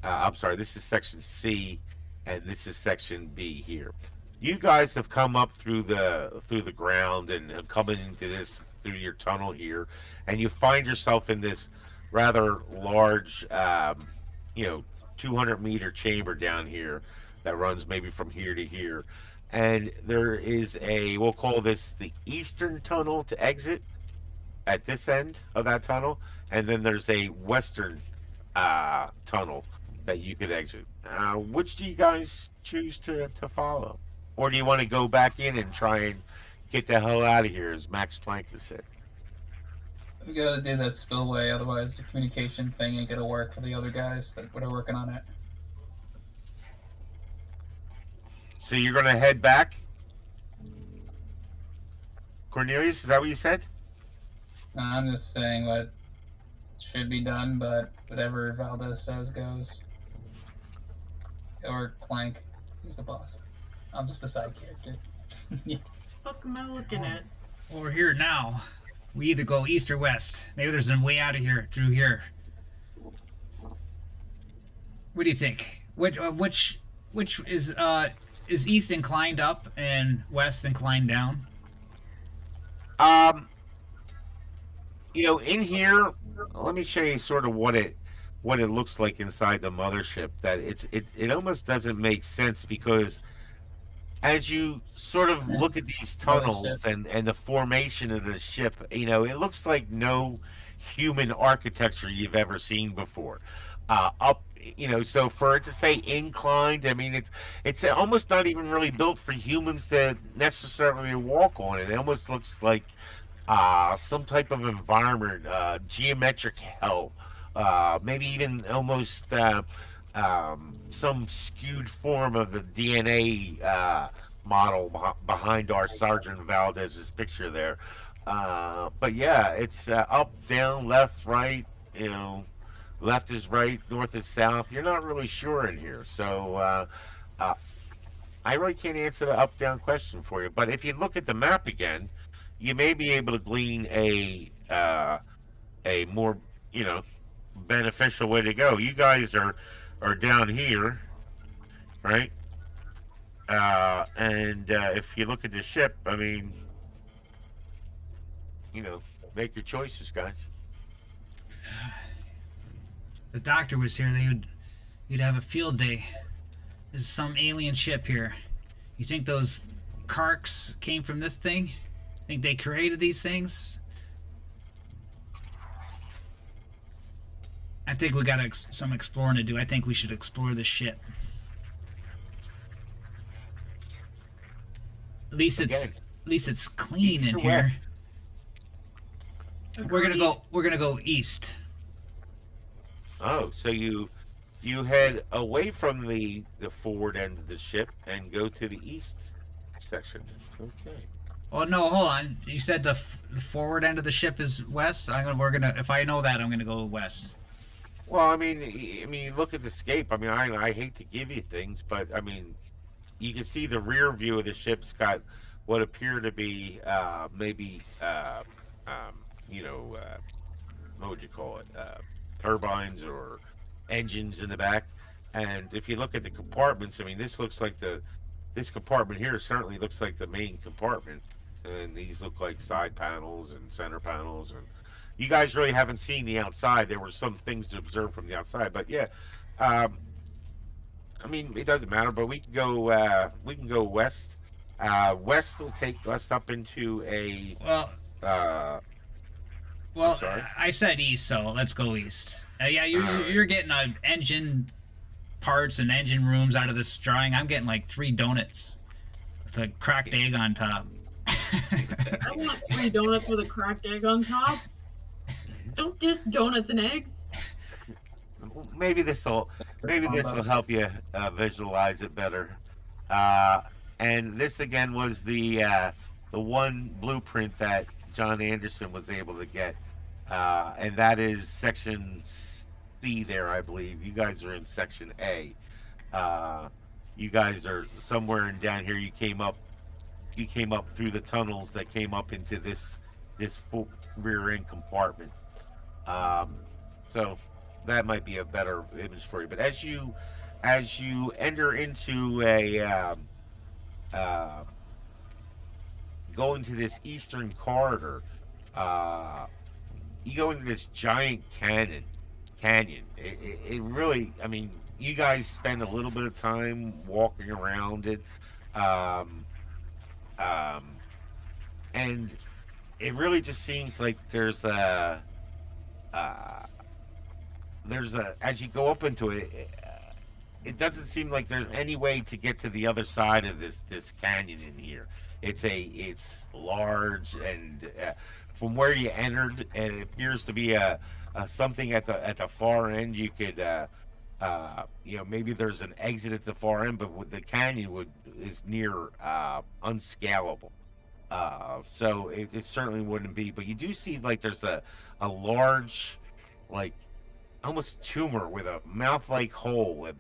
I'm sorry. This is section C, and this is section B here. You guys have come up through the ground and have come into this through your tunnel here, and you find yourself in this rather large, you know, 200-meter chamber down here that runs maybe from here to here. And there is we'll call this the eastern tunnel to exit at this end of that tunnel, and then there's a western tunnel that you could exit. Which do you guys choose to follow, or do you want to go back in and try and get the hell out of here, as Max Planck has said?
We gotta do that spillway, otherwise the communication thing ain't gonna work for the other guys that are working on it.
So you're going to head back, Cornelius? Is that what you said?
I'm just saying what should be done, but whatever Valdez says goes. Or Clank, he's the boss. I'm just a side character.
Fuck am I looking at?
Well, we're here now. We either go east or west. Maybe there's a way out of here through here. What do you think? Which is east inclined up and west inclined down?
Um, in here, let me show you sort of what it looks like inside the mothership. That it almost doesn't make sense because as you sort of look at these
Mothership.
tunnels and the formation of the ship, it looks like no human architecture you've ever seen before. Up, so for it to say inclined, I mean it's almost not even really built for humans to necessarily walk on it. It almost looks like some type of environment, geometric hell, maybe even almost some skewed form of the DNA model behind our Sergeant Valdez's picture there. But yeah, it's up, down, left, right. Left is right, north is south. You're not really sure in here, so uh, I really can't answer the up-down question for you. But if you look at the map again, you may be able to glean a more beneficial way to go. You guys are down here, right? And if you look at the ship, I mean, make your choices, guys.
The doctor was here. You'd have a field day. This is some alien ship here. You think those Karks came from this thing? Think they created these things? I think we got some exploring to do. I think we should explore this ship. At least it's clean
East
in
or
here.
west?
We're gonna go east.
Oh, so you head away from the forward end of the ship and go to the east section. Okay.
Oh no, hold on. You said the forward end of the ship is west. We're gonna. If I know that, I'm gonna go west.
Well, I mean, look at the scape. I mean, I hate to give you things, but I mean, you can see the rear view of the ship's got what appear to be maybe what would you call it? Turbines or engines in the back. And if you look at the compartments, I mean, this compartment here certainly looks like the main compartment, and these look like side panels and center panels. And you guys really haven't seen the outside. There were some things to observe from the outside, but yeah, I mean, it doesn't matter. But we can go west. West will take us up into a.
Well,
Uh,
well,
sorry?
I said east, so let's go east. Yeah,
Alright.
you're getting engine parts and engine rooms out of this drawing. I'm getting like 3 donuts with a cracked egg on top.
I want 3 donuts with a cracked egg on top. Don't diss donuts and eggs.
maybe this will help you visualize it better. And this again was the one blueprint that John Anderson was able to get, and that is section C there, I believe. You guys are in section A. You guys are somewhere in down here. You came up through the tunnels that came up into this full rear end compartment. So that might be a better image for you. But as you enter into go into this eastern corridor, you go into this giant canyon. It really, I mean, you guys spend a little bit of time walking around it, um, um, and it really just seems like uh, as you go up into it, it doesn't seem like there's any way to get to the other side of this canyon in here. It's large, and from where you entered, and it appears to be a something at the far end. Maybe there's an exit at the far end, but the canyon is near unscalable. So it certainly wouldn't be. But you do see like there's a large, like almost tumor with a mouth-like hole that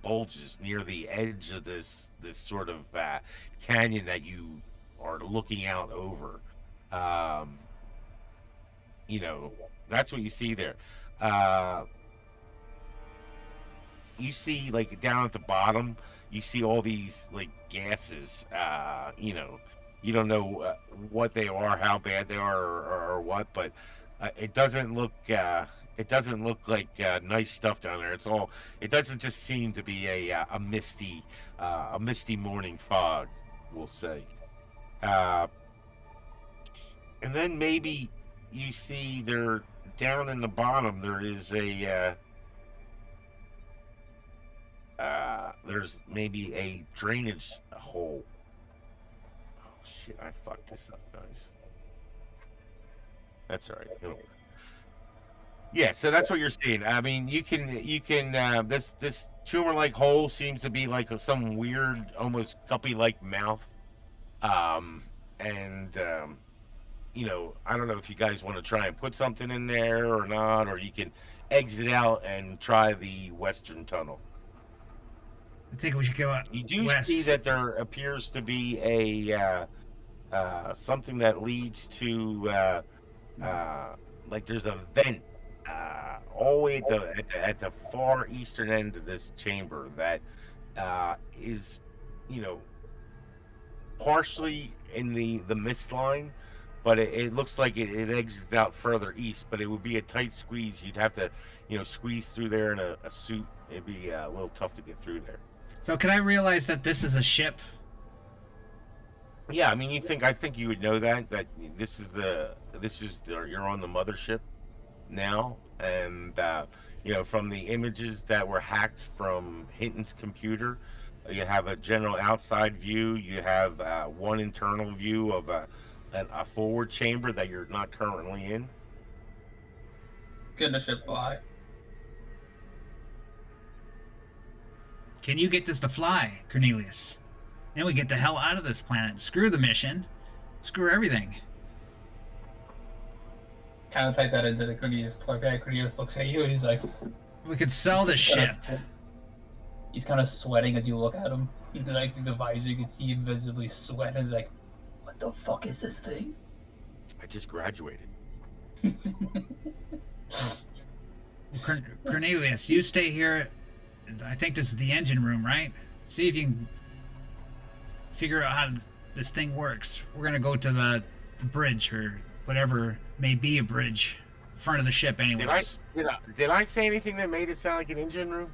bulges near the edge of this sort of canyon that you are looking out over. Um, you know, that's what you see there. Uh, you see like down at the bottom, you see all these like gases. You don't know what they are, how bad they are, or what, but it doesn't look. It doesn't look like nice stuff down there. It's all. It doesn't just seem to be a misty morning fog, we'll say. Uh, and then maybe you see there down in the bottom there is there's maybe a drainage hole. Oh shit! I fucked this up, guys. That's all right. Yeah, so that's what you're seeing. I mean, you can this tumor-like hole seems to be like some weird, almost guppy-like mouth. Um, and I don't know if you guys want to try and put something in there or not, or you can exit out and try the western tunnel.
I think we should go
You do see
west.
that there appears to be something that leads to like there's a vent all the way at the far eastern end of this chamber that is you know partially in the mist line, but it looks like it exits out further east, but it would be a tight squeeze. You'd have to squeeze through there in a suit. It'd be a little tough to get through there.
So can I realize that this is a ship?
Yeah, I mean, I think you would know that you're on the mothership now, and from the images that were hacked from Hinton's computer, you have a general outside view. You have one internal view of a forward chamber that you're not currently in.
Can the ship fly?
Can you get this to fly, Cornelius? Then we get the hell out of this planet. Screw the mission. Screw everything.
Kind of type that into the Cornelius. Okay, Cornelius looks at you and he's like,
We could sell this ship.
he's kind of sweating as you look at him. Like through the visor, you can see him visibly sweat. And he's like, "What the fuck is this thing?"
I just graduated.
Cornelius, you stay here. I think this is the engine room, right? See if you can figure out how this thing works. We're gonna go to the bridge or whatever may be a bridge, front of the ship, anyways.
Did I say anything that made it sound like an engine room?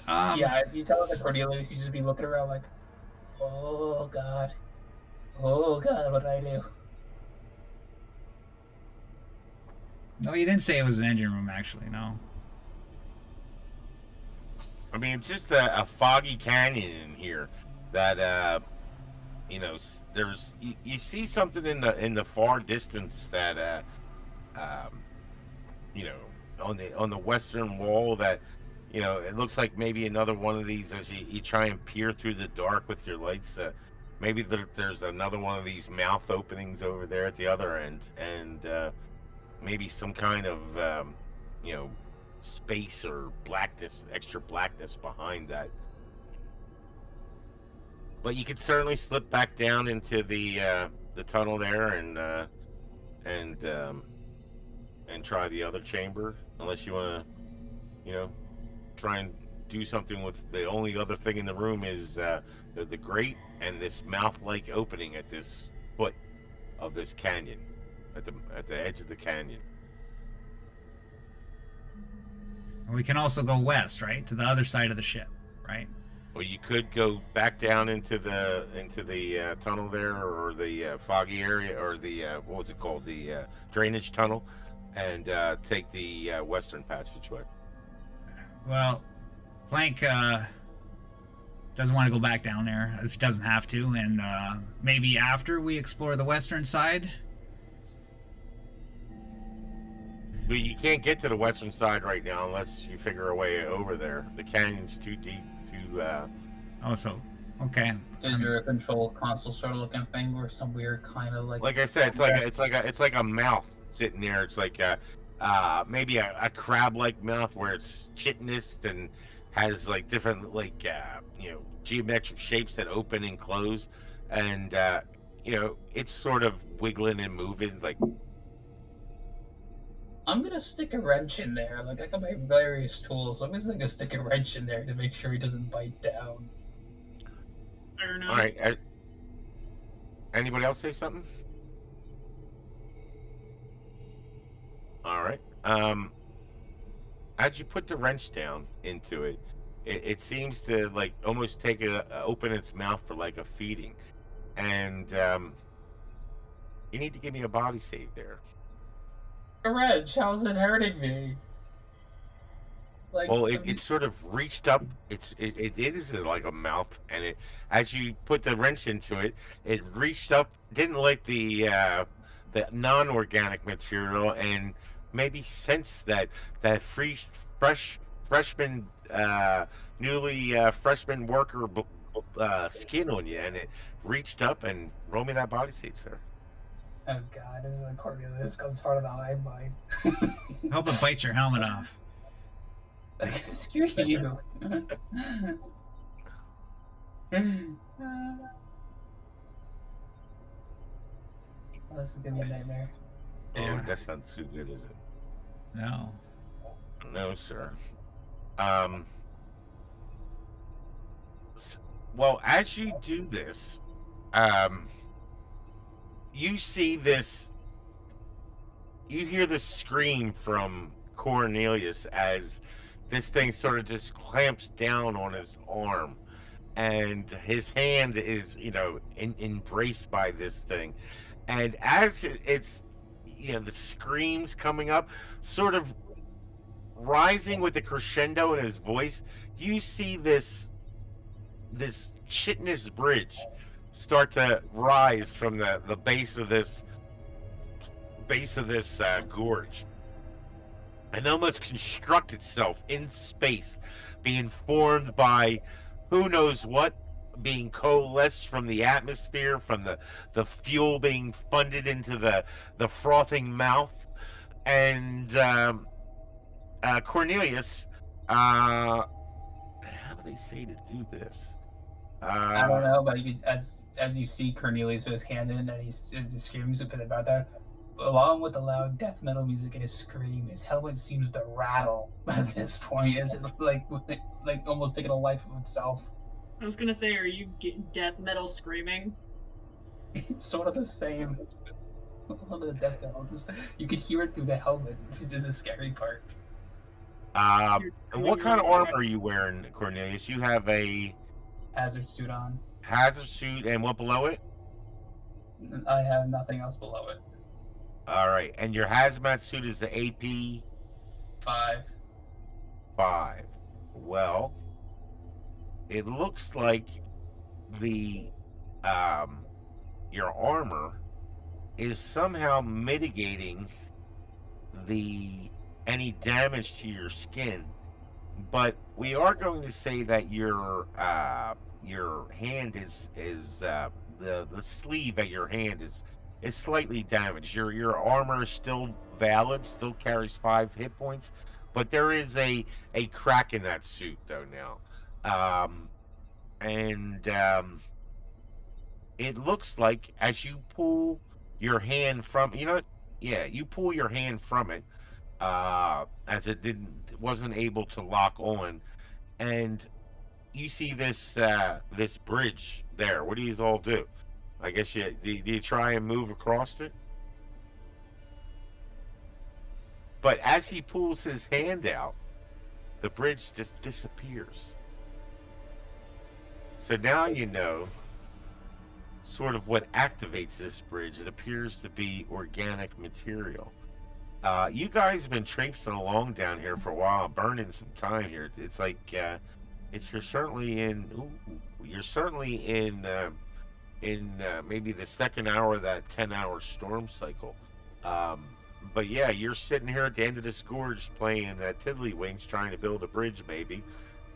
Yeah, if you tell the Cornelius, you just be looking around like, oh god, what did I do?
No, you didn't say it was an engine room. Actually, no.
I mean, it's just a foggy canyon in here that there's you see something in the far distance that on the western wall that it looks like maybe another one of these as you try and peer through the dark with your lights. Maybe there's another one of these mouth openings over there at the other end, and maybe some kind of space or blackness, extra blackness behind that. But you could certainly slip back down into the tunnel there and try the other chamber, unless you want to, try and do something with the only other thing in the room is the grate and this mouth-like opening at this foot of this canyon, at the edge of the canyon.
We can also go west, right, to the other side of the ship, right?
Well, you could go back down into the tunnel there, or the foggy area, or the what was it called, the drainage tunnel, and take the western passageway.
Well, Plank doesn't want to go back down there if he doesn't have to, and maybe after we explore the western side.
But you can't get to the western side right now unless you figure a way over there. The canyon's too deep to.
Oh, so okay.
Is there a control console sort of looking thing or some weird kind of like?
Like I said, it's like a mouth sitting there. It's like maybe a crab like mouth where it's chitinous and has like different like geometric shapes that open and close, and it's sort of wiggling and moving like.
I'm gonna stick a wrench in there. Like I got my various tools. So I'm just gonna stick a wrench in there to make sure he doesn't bite down.
Fair
All
enough.
right, anybody else say something? All right. As you put the wrench down into it, it seems to like almost take it, open its mouth for like a feeding, and you need to give me a body save there.
A wrench? How's it hurting me? Like
Well,
at
it
least
sort of reached up. It is like a mouth, and it as you put the wrench into it, it reached up. Didn't like the non-organic material, and maybe sense that fresh freshman newly freshman worker skin on you, and it reached up and roll me that body seat, sir.
oh god, this is when Cornelius becomes part of the hive mind.
Hope it bites your helmet off.
Screw you. Oh, this is gonna be a nightmare.
Oh, that's not too good, is it?
No.
No, sir. Um. Well, as you do this, um, you see this. You hear the scream from Cornelius as this thing sort of just clamps down on his arm, and his hand is, embraced by this thing. And as it's, the screams coming up, sort of rising with the crescendo in his voice, you see this chitinous bridge start to rise from the base of this gorge and almost construct itself in space, being formed by who knows what, being coalesced from the atmosphere, from the fuel being funded into the frothing mouth. And Cornelius, how do they say to do this?
I don't
Uh,
know, but as you see Cornelius with his hand in, and as he screams a bit about that, along with the loud death metal music and his scream, his helmet seems to rattle at this point, as it like almost taking a life of itself.
I was gonna say, are you death metal screaming?
It's sort of the same. A lot of the death metal, just you could hear it through the helmet. It's just a scary part.
You're
and
doing
what kind of
your-
armor are you wearing, Cornelius? You have a
Hazard suit on.
hazard suit, and what below it?
I have nothing else below it.
All right, and your hazmat suit is the AP
5.
5. Well, it looks like the your armor is somehow mitigating the any damage to your skin, but we are going to say that your hand is the sleeve at your hand is slightly damaged. Your armor is still valid, still carries 5 hit points, but there is a crack in that suit though now, and it looks like as you pull your hand from yeah, you pull your hand from it, as it wasn't able to lock on, and you see this bridge there. What do you all do? I guess do you try and move across it? But as he pulls his hand out, the bridge just disappears. So now you know sort of what activates this bridge. It appears to be organic material. You guys have been traipsing along down here for a while, burning some time here. It's like you're certainly in. Ooh, you're certainly in maybe the second hour of that 10-hour storm cycle. Um, but yeah, you're sitting here at the end of this gorge playing tiddlywinks, trying to build a bridge, maybe.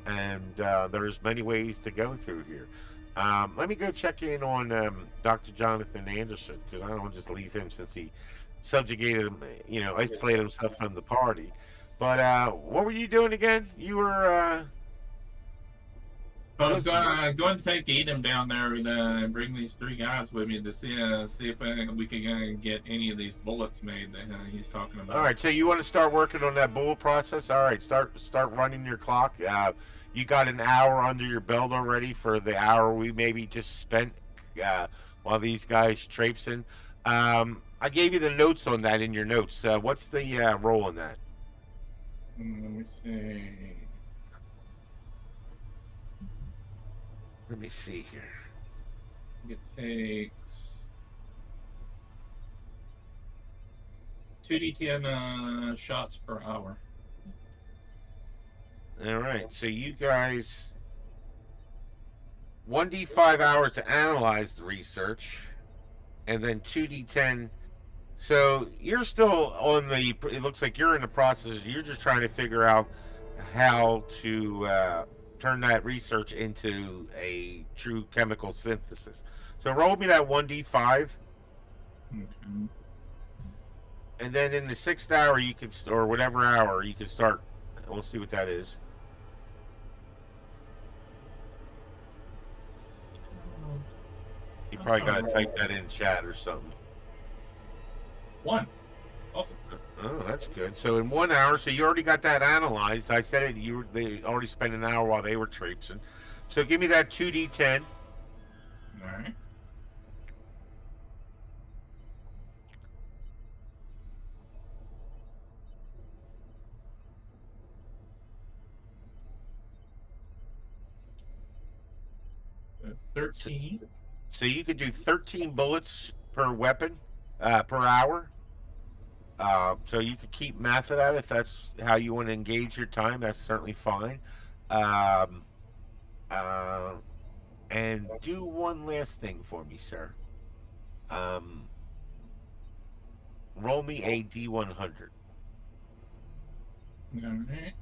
And there's many ways to go through here. Let me go check in on Dr. Jonathan Anderson because I don't want to just leave him since he subjugated him, isolated himself from the party. But what were you doing again? You were
I was
let's see.
going to take Edom down there and bring these 3 guys with me to see if we could get any of these bullets made that he's talking about.
All right, so you want to start working on that bullet process? All right, start running your clock. You got an hour under your belt already for the hour we maybe just spent while these guys traipsing. I gave you the notes on that in your notes. What's the role in that?
Let me see.
Let me see here.
It takes 2d10 shots per hour.
All right, so you guys 1d5 hours to analyze the research, and then 2d10. So you're still on the. It looks like you're in the process. You're just trying to figure out how to turn that research into a true chemical synthesis. So roll me that 1d5,
Mhm.
and then in the sixth hour you can, or whatever hour you can start. We'll see what that is. You probably got to type that in chat or something.
1. Awesome.
Oh, that's good. So in 1 hour, so you already got that analyzed. I said it. They already spent an hour while they were traipsing. So give me that 2d10.
All right. Uh, 13.
So you could do 13 bullets per weapon per hour. So you could keep math of that if that's how you want to engage your time. That's certainly fine. Um, uh, and do one last thing for me, sir. Um, roll me a d100.
All right.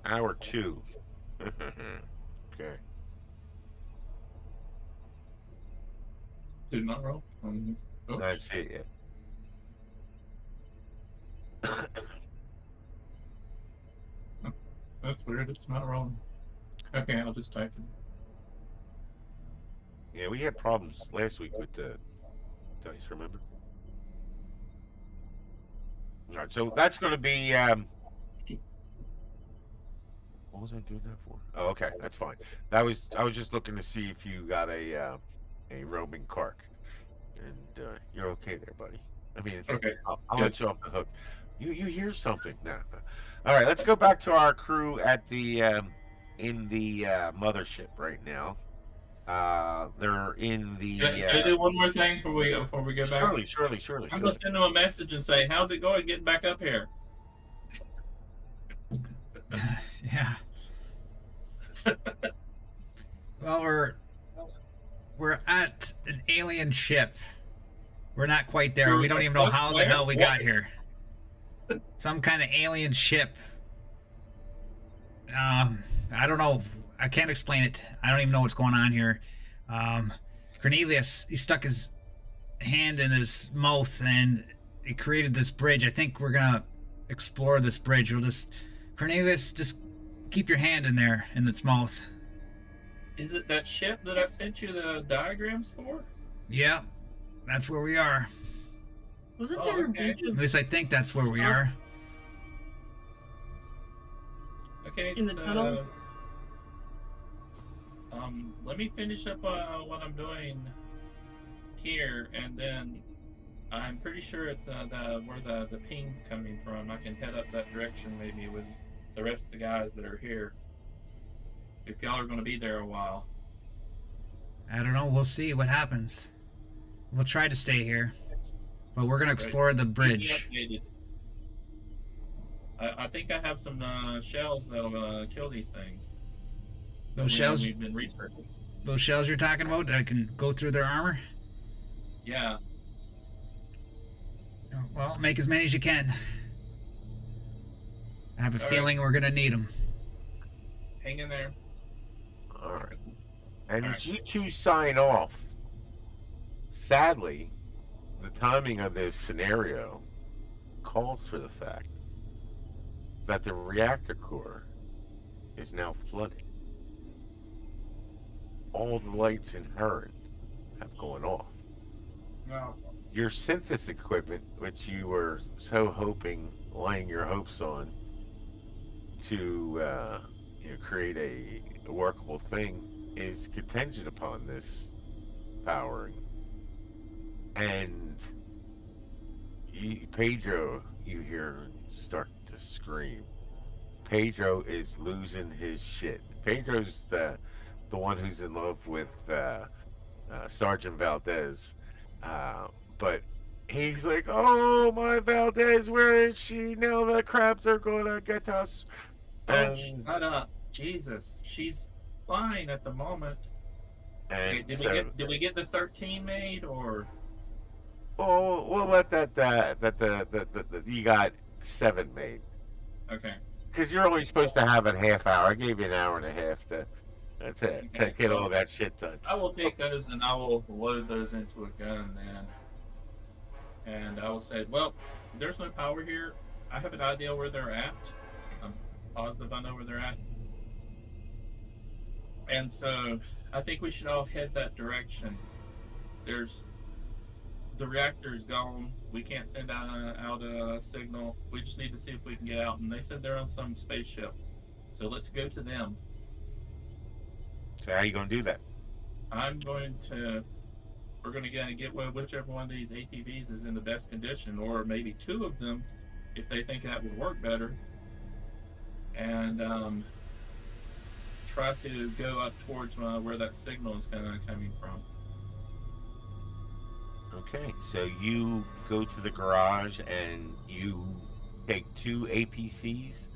Hour 2. Okay.
Did not roll. Oh,
That's it. Yeah.
that's weird. It's not rolling. Okay, I'll just type it.
Yeah, we had problems last week with the dice, remember? All right, so that's going to be. What was I doing that for? Oh, okay, that's fine. I was just looking to see if you got a roaming cark, and you're okay there, buddy. I mean,
Okay.
I'll
Good.
let you off the hook. You hear something now? All right, let's go back to our crew at the in the mothership right now. They're in the.
Can I do one more thing before we go back?
Surely.
I'm gonna send them a message and say, "How's it going getting back up here?"
Yeah. Well, we're at an alien ship. We're not quite there. We don't even know how the hell we got here. Some kind of alien ship. I don't know. I can't explain it. I don't even know what's going on here. Cornelius, he stuck his hand in his mouth and he created this bridge. I think we're gonna explore this bridge. Cornelius, just keep your hand in there in its mouth.
Is it that ship that I sent you the diagrams for?
Yeah, that's where we are.
Wasn't
Oh,
there a
okay.
bunch
At
of
least I think that's where we are.
Okay,
In the
so
tunnel?
let me finish up what I'm doing here, and then I'm pretty sure it's where the ping's coming from. I can head up that direction maybe with the rest of the guys that are here. If y'all are going to be there a while.
I don't know. We'll see what happens. We'll try to stay here, but we're gonna explore the
Keep me
bridge.
updated. I think I have some shells that'll kill these things.
Those shells,
We've been researching.
those shells you're talking about, that can go through their armor.
Yeah.
Well, make as many as you can. I have a
All right.
feeling we're gonna need them.
Hang in there.
All right. And
All
as
right.
you two sign off, sadly, the timing of this scenario calls for the fact that the reactor core is now flooding. All the lights inherent have gone off.
No.
Your synthesis equipment, which you were so hoping, laying your hopes on to create a workable thing, is contingent upon this powering. And Pedro, you hear start to scream. Pedro is losing his shit. Pedro's the one who's in love with Sergeant Valdez, uh, but he's like, "Oh, my Valdez, where is she? Now the crabs are gonna get us."
Oh,
And
shut up. Jesus. She's fine at the moment. Okay,
and
did we
so,
get the 13 made or
oh, we'll let that you got 7 made
okay.
because you're only supposed to have a half hour. I gave you an hour and a half to
Okay,
get
so
all that shit done.
I will take those and I will load those into a gun then. And I will say, well, there's no power here. I have an idea where they're at. I'm positive I know where they're at. And so I think we should all head that direction. There's the reactor's gone. We can't send out a signal. We just need to see if we can get out. And they said they're on some spaceship. So let's go to them.
So how you gonna do that?
I'm going to. We're going to get whichever one of these ATVs is in the best condition, or maybe two of them, if they think that would work better. And try to go up towards where that signal is kind of coming from.
Okay, so you go to the garage and you take 2 APCs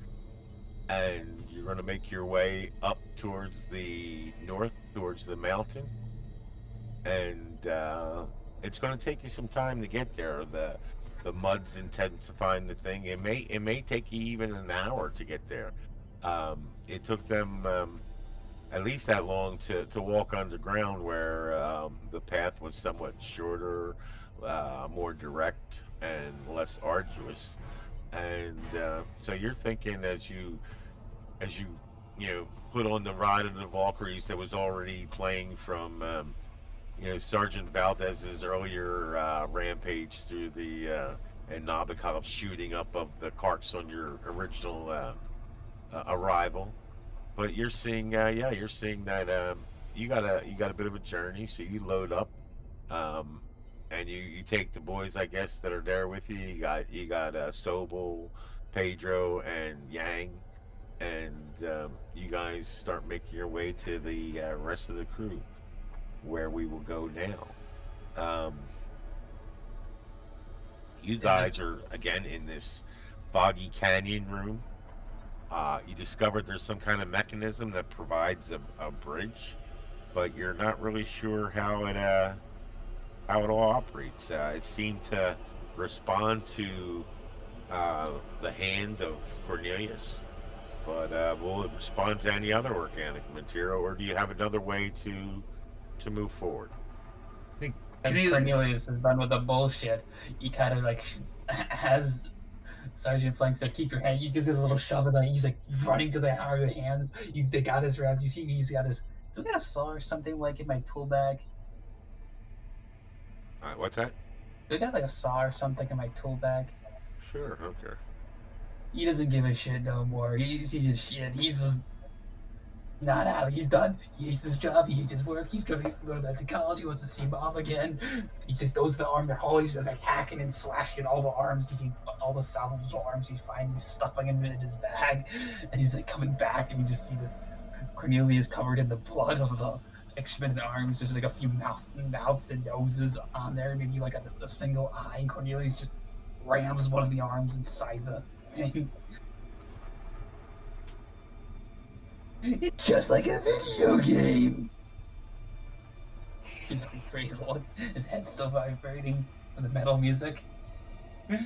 and you're going to make your way up towards the north, towards the mountain. And it's going to take you some time to get there. The mud's intensifying the thing. It may take you even an hour to get there. It took them at least that long to walk underground where the path was somewhat shorter, more direct, and less arduous. And so you're thinking as you put on the Ride of the Valkyries that was already playing from Sergeant Valdez's earlier rampage through the and Nabokov shooting up of the Karks on your original arrival. But you're seeing, you're seeing that you got a bit of a journey, so you load up, um, and you take the boys, I guess, that are there with you. You got Sobel, Pedro, and Yang, and you guys start making your way to the rest of the crew, where we will go now. Um, you
Yeah.
guys are again in this foggy canyon room. You discovered there's some kind of mechanism that provides a bridge, but you're not really sure how it all operates. It seemed to respond to the hand of Cornelius, but will it respond to any other organic material, or do you have another way to move forward?
Can
As
you?
Cornelius is done with the bullshit, he kind of like has Sergeant Flank says, "Keep your hand." He gives it a little shove, and then he's like running to the arm of the hands. They got his rounds. You see, he's got his. Do we got a saw or something like in my tool bag?
All right, what's that?
Do we got like a saw or something in my tool bag?
Sure, okay.
He doesn't give a shit no more. He just shit. He's just not out. He's done. He hates his job. He hates his work. He's gonna go to college. He wants to see mom again. He just goes to the armor hall. He's just like hacking and slashing all the arms. All the salvageable arms he finds. He's stuffing them in his bag, and he's like coming back, and you just see this Cornelius covered in the blood of the X-Men arms. There's like a few mouths and noses on there, maybe like a single eye. And Cornelius just rams one of the arms inside the thing. It's just like a video game. His crazy look, his head's still vibrating from the metal music.
You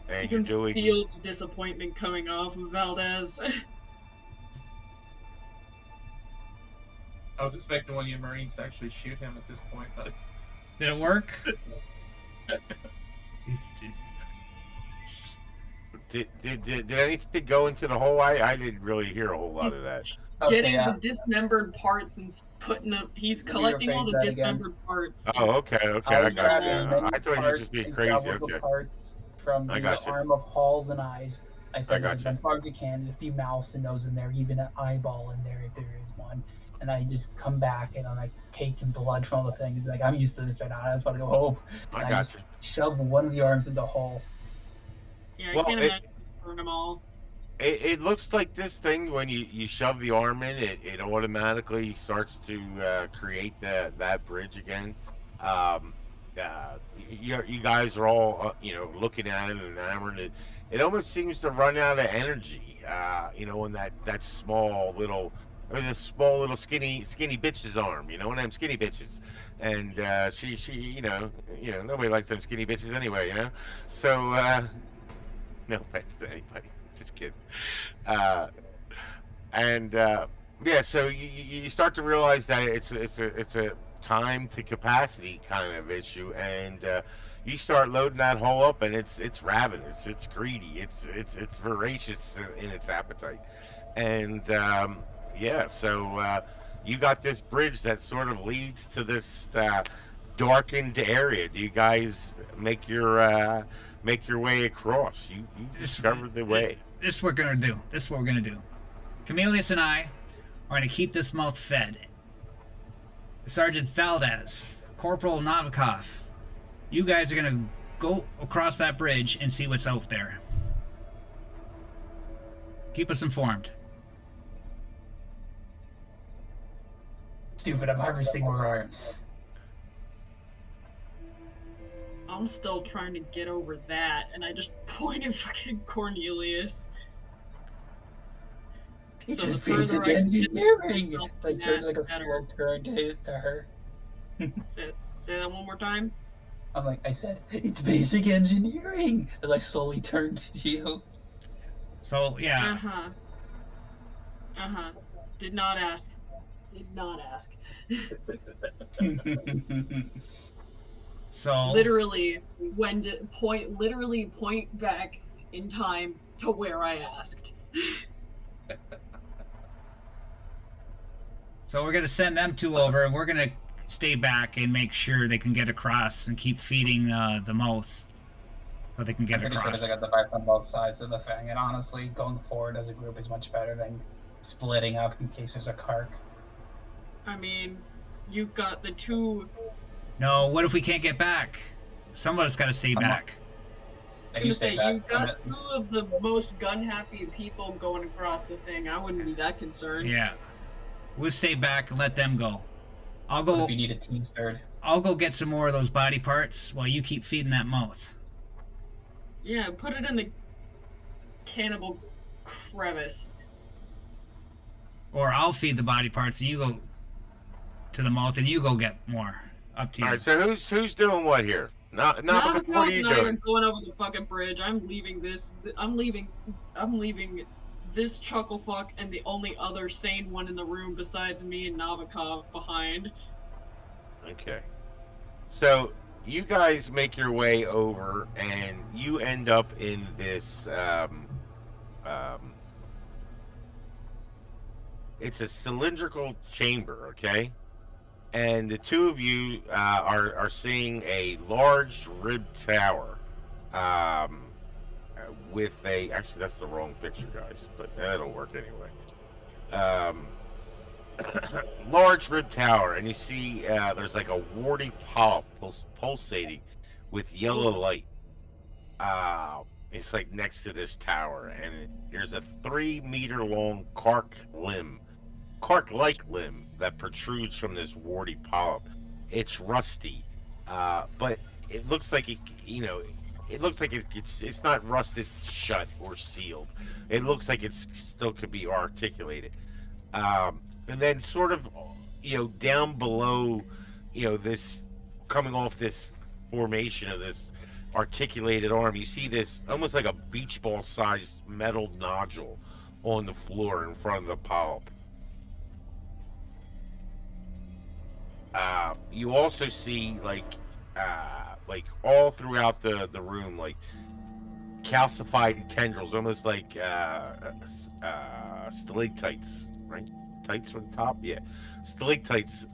And you're
can
doing.
feel the disappointment coming off of Valdez.
I was expecting one of your Marines to actually shoot him at this point, but
Did it work?
Did anything go into the hole? I didn't really hear a whole lot
He's
of that.
getting
Okay,
the dismembered parts and putting them. He's
Let me
collecting all
rephrase
the
that again.
dismembered parts.
Oh, okay,
I
I got
grabbed
you.
as many
I thought you were
parts
just being
and
crazy.
salvaged the
Okay,
parts from
I
the
got you.
arm of Halls and eyes. I
I
said there's
got
as
you.
many parts as you can. There's a few mouths and nose in there, even an eyeball in there if there is one. And I just come back and I'm like caked in blood from all the things. Like I'm used to this right now. I just want to go home.
I
And I
got
just
you.
shove one of the arms in the hole.
Yeah, I
Well,
can't imagine burn them all.
it looks like this thing when you shove the arm in, it automatically starts to create that bridge again. Um, you guys are all looking at it and enamored. It almost seems to run out of energy. In that small little. I mean, this small little skinny bitch's arm, one of them skinny bitches, and she nobody likes them skinny bitches anyway. So no offense to anybody, just kidding. Uh, and yeah, so you start to realize that it's a time to capacity kind of issue, and you start loading that hole up, and it's ravenous, it's greedy, it's voracious in its appetite, and yeah, so you got this bridge that sort of leads to this darkened area. Do you guys make your way across? You
This,
discovered the way.
this we're gonna do. This is what we're gonna do. Camelius and I are gonna keep this mouth fed. Sergeant Valdez, Corporal Novikov, you guys are gonna go across that bridge and see what's out there. Keep us informed.
Stupid, I'm harvesting more arms.
I'm still trying to get over that, and I just pointed fucking Cornelius.
It's
So
just
the further
basic
I can get
engineering.
myself
I
from
turned
that,
like a
the better.
slow turn to hit to her.
Say that one more time.
I'm like, I said, it's basic engineering. As I slowly turned to you.
So yeah,
Uh huh. Did not ask. Did not ask.
so
Literally, literally point back in time to where I asked.
so we're gonna send them two over, and we're gonna stay back and make sure they can get across and keep feeding the mouth so they can get
I'm pretty sure
across.
they got the fight on both sides of the thing, and honestly, going forward as a group is much better than splitting up in case there's a cark.
I mean, you've got the two.
No, what if we can't get back? Some of us gotta stay
I'm not-
back.
I was gonna say, you've got two of the most gun-happy people going across the thing. I wouldn't be that concerned.
Yeah, we'll stay back and let them go. I'll
What
go.
if you need a team third?
I'll go get some more of those body parts while you keep feeding that mouth.
Yeah, put it in the cannibal crevice.
Or I'll feed the body parts and you go to the mouth and you go get more. Up to you.
All right, so who's doing what here? Not what are
Navikov
you
and I are
doing?
going over the fucking bridge. I'm leaving this. I'm leaving this chucklefuck and the only other sane one in the room besides me and Navikov behind.
Okay. So you guys make your way over, and you end up in this. It's a cylindrical chamber, okay? And the two of you are seeing a large ribbed tower, with a. Actually, that's the wrong picture, guys, but that'll work anyway. Large ribbed tower, and you see there's like a warty polyp pulsating with yellow light. It's like next to this tower, and there's a 3-meter long cork-like limb that protrudes from this warty polyp. It's rusty, but it looks like it looks like it's not rusted shut or sealed. It looks like it's still could be articulated. And then sort of, down below this coming off this formation of this articulated arm. You see this almost like a beach ball sized metal nodule on the floor in front of the polyp. You also see like all throughout the room, like calcified tendrils, almost like stalactites, right? Tights from the top, yeah. Stalactites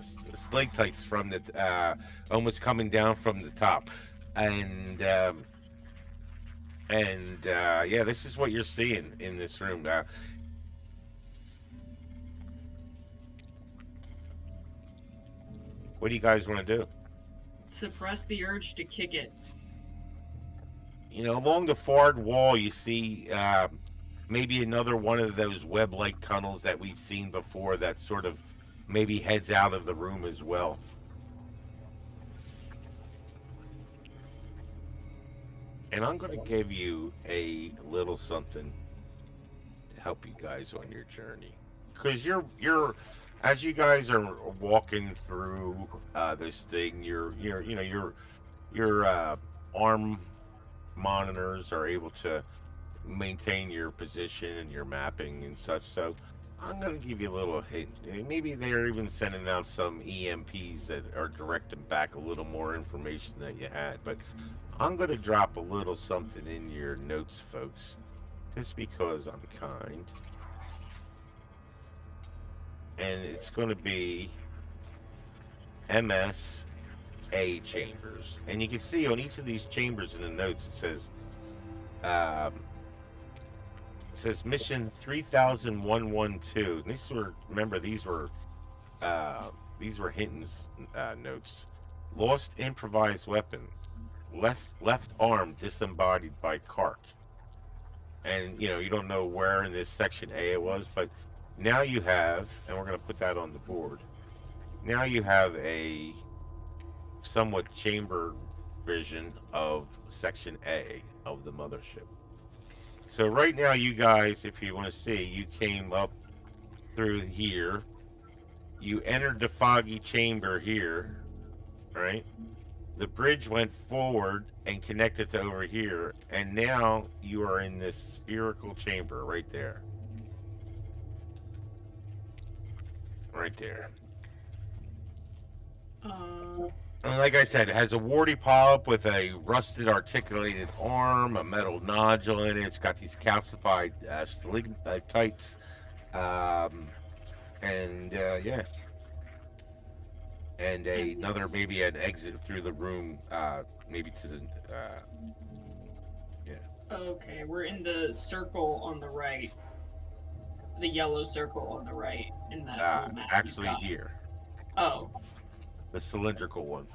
from the almost coming down from the top, and yeah, this is what you're seeing in this room. What do you guys want to do?
Suppress the urge to kick it.
Along the far wall, you see maybe another one of those web-like tunnels that we've seen before that sort of maybe heads out of the room as well. And I'm going to give you a little something to help you guys on your journey, because you're as you guys are walking through this thing, your arm monitors are able to maintain your position and your mapping and such. So I'm going to give you a little hint. Maybe they're even sending out some EMPs that are directing back a little more information that you had. But I'm going to drop a little something in your notes, folks, just because I'm kind. And it's going to be MSA chambers. And you can see on each of these chambers in the notes it says mission 30112. Remember, these were Hinton's notes. Lost improvised weapon. Left arm disembodied by Kark. And you don't know where in this section A it was, but now you have, and we're going to put that on the board. Now you have a somewhat chamber vision of section A of the mothership. So right now, you guys, if you want to see, you came up through here. You entered the foggy chamber here, right? The bridge went forward and connected to over here, and now you are in this spherical chamber right there. Right there. And like I said, it has a warty polyp with a rusted articulated arm, a metal nodule in it. It's got these calcified stalactites, and yeah, and another maybe an exit through the room, maybe to the yeah.
Okay, we're in the circle on the right. The yellow circle on the right in that little map.
Actually here.
Oh.
The cylindrical one.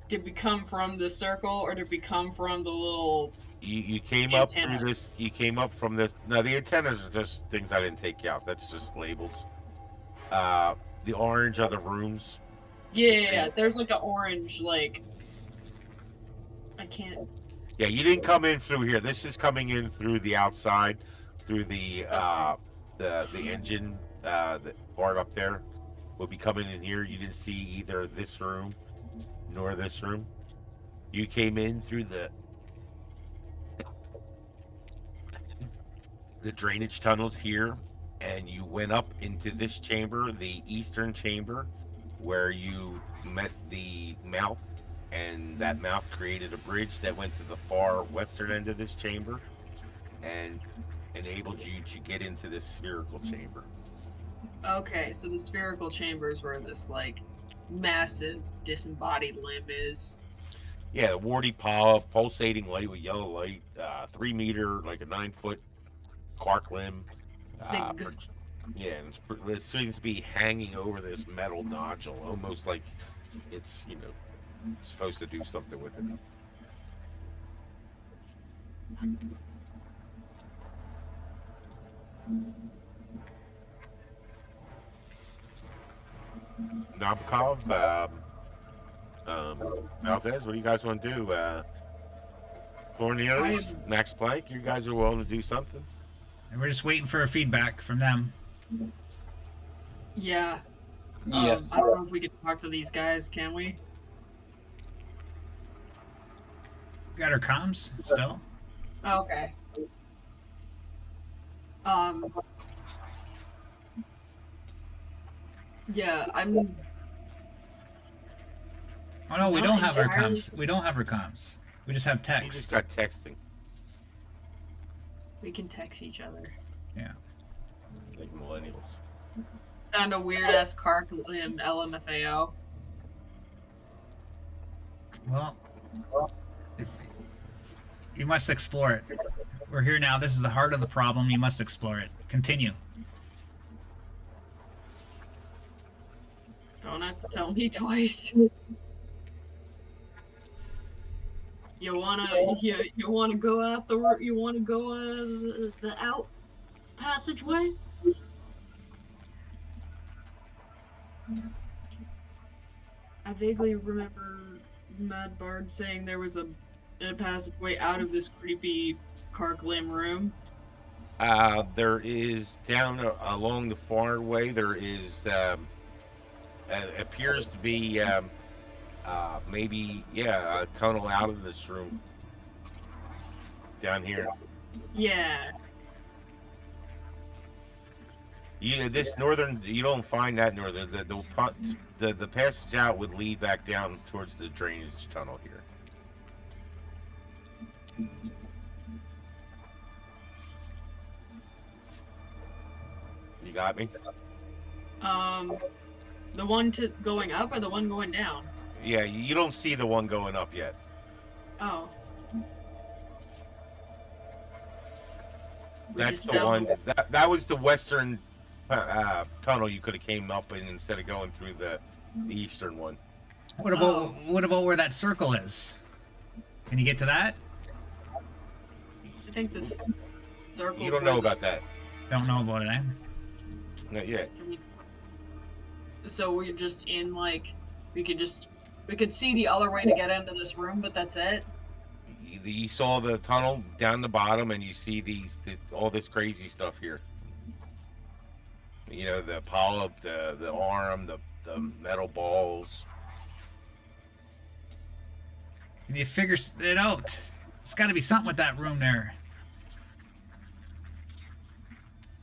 Did we come from the circle, or did we come from the little?
You came
antenna?
up through this. You came up from this. No, the antennas are just things I didn't take out. That's just labels. The orange are the rooms.
Yeah, there's like an orange, like. I can't.
Yeah, you didn't come in through here. This is coming in through the outside, through the engine, the part up there. Will be coming in here. You didn't see either this room nor this room. You came in through the drainage tunnels here, and you went up into this chamber, the eastern chamber, where you met the mouth, and that mouth created a bridge that went to the far western end of this chamber and enabled you to get into this spherical chamber.
Okay, so the spherical chamber is where this, like, massive disembodied limb is.
Yeah, the warty polyp, pulsating light with yellow light, 3 meter, like a 9-foot Kark limb. Yeah, and it seems to be hanging over this metal nodule, almost like it's, supposed to do something with it. Nabokov, Valdez, what do you guys want to do? Cornelius, Max Planck, you guys are willing to do something?
And we're just waiting for feedback from them.
Yeah.
Yes.
I don't know if we can talk to these guys, can we?
Got our comms still.
Okay. Um. Yeah, I'm
Oh no, we
not
don't have our
entirely.
comms. We don't have our comms. We just have
You just
text.
got texting,
We can text each other.
Yeah.
like millennials.
Found a weird ass car in LMFAO.
Well, if, you must explore it. We're here now. This is the heart of the problem. You must explore it. Continue.
Don't have to tell me twice. You wanna go out you wanna go the out passageway? I vaguely remember Mad Bard saying there was a passageway out of this creepy Karklim room.
There is down along the far way. There is appears to be maybe a tunnel out of this room down here.
Yeah.
This northern, you don't find that northern. The passage out would lead back down towards the drainage tunnel here. You got me?
The one going up or the one going down?
Yeah, you don't see the one going up yet.
Oh. We
That's
just
the
found
one. That was the western tunnel you could have came up in instead of going through the eastern one.
What about where that circle is? Can you get to that?
I think this circle.
You don't know about that.
Don't know about it, eh?
Not yet.
So we're just in like we could see the other way to get into this room, but that's it.
You saw the tunnel down the bottom, and you see all this crazy stuff here. You know, the polyp, the arm, the metal balls.
Can you figure it out? There's got to be something with that room there.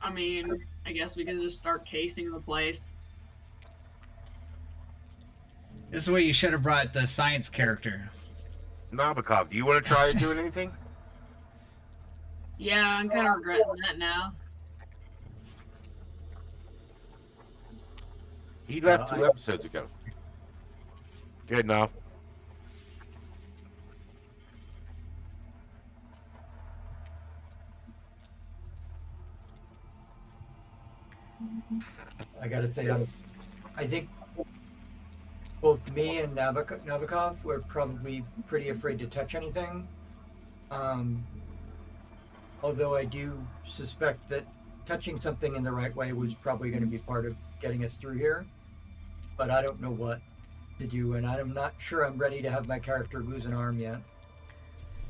I mean, I guess we could just start casing the place.
This is where you should have brought the science character.
Nabokov, do you want to try doing anything?
Yeah, I'm kind of regretting that now.
He left 2 episodes ago. Good enough.
I gotta say, I think both me and Nabokov were probably pretty afraid to touch anything. Although I do suspect that touching something in the right way was probably going to be part of getting us through here. But I don't know what to do, and I'm not sure I'm ready to have my character lose an arm yet.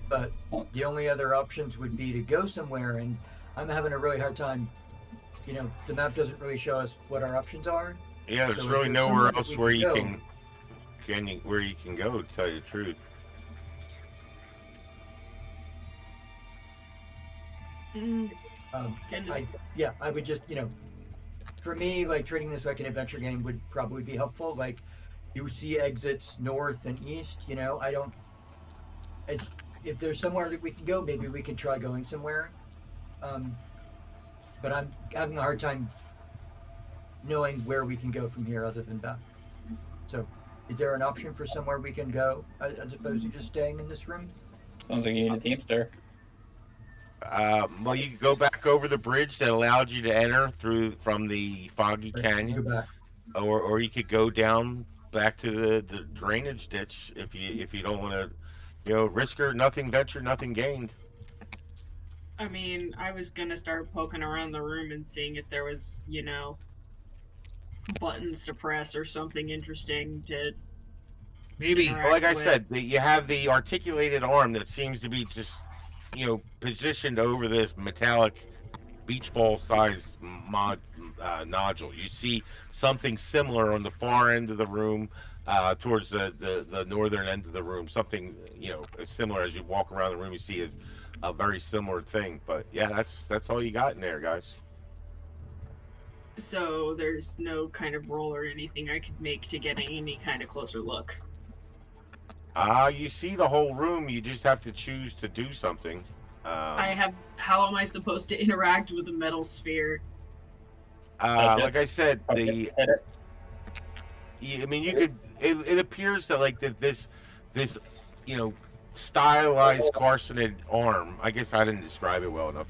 But the only other options would be to go somewhere, and I'm having a really hard time. You know, the map doesn't really show us what our options are.
Yeah, there's
So if
really
there's
nowhere
somewhere that
else
we
where
can
you
go-
where you can go. To tell you the truth.
Mm,
I would just, for me, like treating this like an adventure game would probably be helpful. Like, you see exits north and east. I don't. If there's somewhere that we can go, maybe we can try going somewhere. But I'm having a hard time knowing where we can go from here other than back. So, is there an option for somewhere we can go as opposed to just staying in this room?
Sounds like you need a Teamster.
Well, you could go back over the bridge that allowed you to enter from the Foggy
Go
Canyon,
back.
or you could go down back to the drainage ditch if you don't want to, risk or nothing venture, nothing gained.
I mean, I was gonna start poking around the room and seeing if there was, buttons to press or something interesting to
Maybe.
interact
Well, like I
with.
said, you have the articulated arm that seems to be just, positioned over this metallic beach ball size nodule. You see something similar on the far end of the room, towards the northern end of the room. Something similar. As you walk around the room, you see a very similar thing. But yeah, that's all you got in there, guys.
So there's no kind of roll or anything I could make to get any kind of closer look.
You see the whole room. You just have to choose to do something.
How am I supposed to interact with a metal sphere?
Like I said,
Okay, hit it.
I mean, you could. It appears that like this, you know, stylized carcinid arm. I guess I didn't describe it well enough.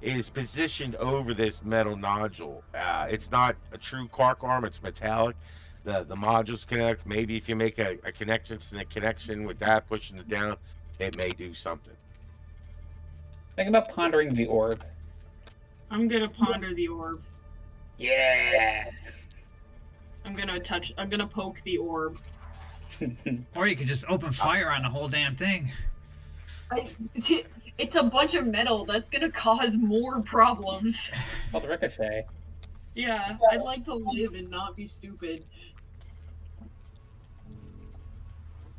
Is positioned over this metal nodule. It's not a true Kark arm. It's metallic. The modules connect. Maybe if you make a connection to the connection with that, pushing it down, it may do something.
Think about pondering the orb.
I'm gonna ponder the orb.
Yeah.
I'm gonna poke the orb.
Or you could just open fire on the whole damn thing.
It's a bunch of metal. That's gonna cause more problems.
Called ricochet.
Yeah, I'd like to live and not be stupid.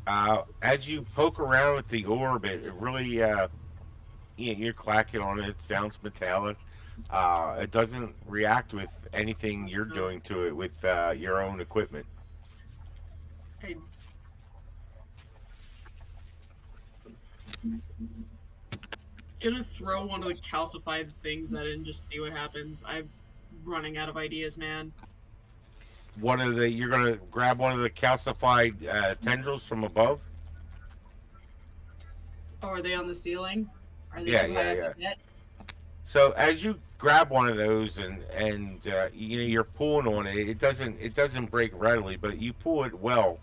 As you poke around with the orb, it really, you're clacking on it. It sounds metallic. It doesn't react with anything you're doing to it with your own equipment.
I... Gonna throw one of the calcified things at it and just see what happens. I'm running out of ideas, man.
You're gonna grab one of the calcified tendrils from above.
Oh, are they on the ceiling? Are they
Yeah,
too high
yeah,
up to get?
So as you grab one of those and you're pulling on it, it doesn't break readily, but you pull it well.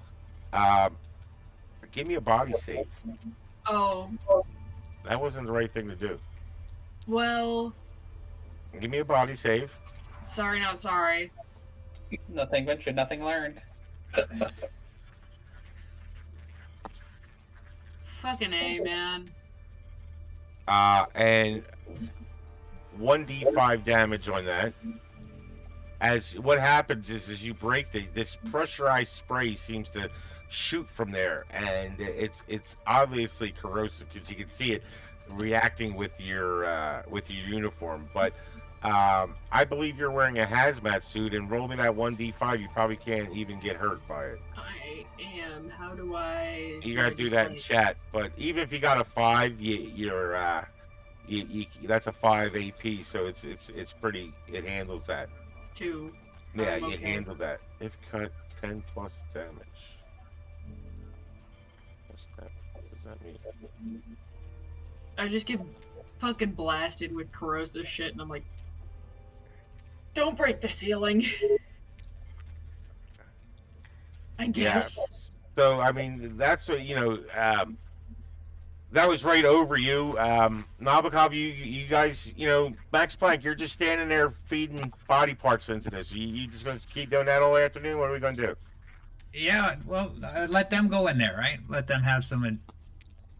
Uh, Give me a body save.
Oh,
That wasn't the right thing to do.
well,
Give me a body save.
sorry, not sorry.
Nothing ventured, nothing learned.
Fucking A, man.
And 1d5 damage on that. As what happens is, as you break this pressurized spray seems to shoot from there, and it's obviously corrosive because you can see it reacting with your uniform. But I believe you're wearing a hazmat suit, and rolling that 1d5, you probably can't even get hurt by it.
I am. How do I?
You gotta do that in chat. But even if you got a 5, that's a 5 AP, so it's pretty. It handles that.
2.
Yeah, you
Okay.
handle that. If cut 10 plus damage. What's that? What does that mean?
I just get fucking blasted with corrosive shit, and I'm like, don't break the ceiling. I guess.
Yeah. So I mean, that's what that was right over you. Nabokov, you guys, Max Planck, you're just standing there feeding body parts into this. You just gonna keep doing that all afternoon? What are we gonna do?
Yeah, well, let them go in there, right? Let them have some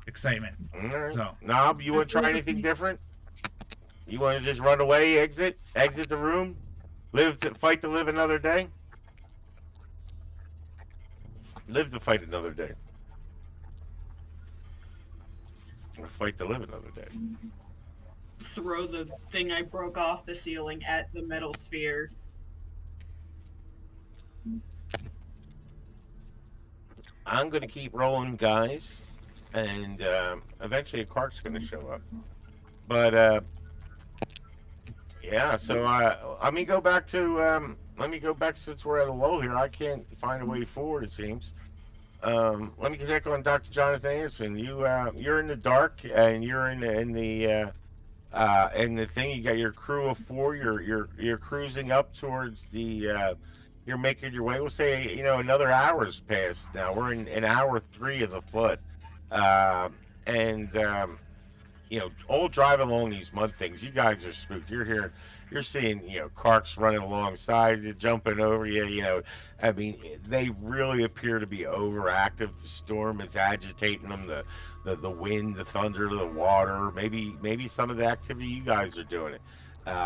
excitement.
All right.
So,
Nob, you want to try anything different? You want to just run away, exit the room, fight to live another day? Live to fight another day. Or fight to live another day.
Throw the thing I broke off the ceiling at the metal sphere.
I'm going to keep rolling, guys, and eventually a Kark's going to show up. But yeah, so let me go back to since we're at a lull here. I can't find a way forward. It seems. Let me check on Dr. Jonathan Anderson. You're in the dark, and you're in the thing. You got your crew of 4. You're cruising up towards the. You're making your way. We'll say another hour's passed now. We're in hour 3 of the flood, and all driving along these mud things. You guys are spooked. You're seeing Karks running alongside you, jumping over you. I mean, they really appear to be overactive. The storm is agitating them. The wind, the thunder, the water. Maybe some of the activity you guys are doing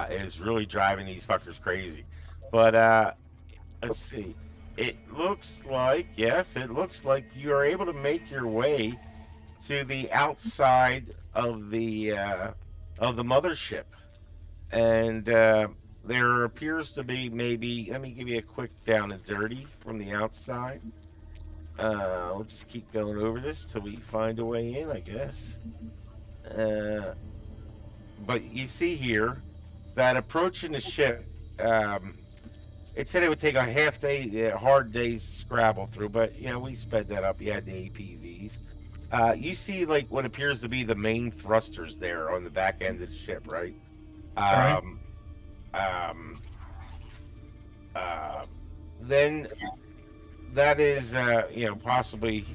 is really driving these fuckers crazy. But let's see. it looks like, yes, it looks like you are able to make your way to the outside of the mothership, and there appears to be maybe. Let me give you a quick down and dirty from the outside. We'll just keep going over this till we find a way in, I guess. Uh, but you see here that approaching the ship, it said it would take a half day, hard day's scrabble through, but we sped that up. You had the APVs. You see like what appears to be the main thrusters there on the back end of the ship, right?
All right.
Um, um, uh, then that is, possibly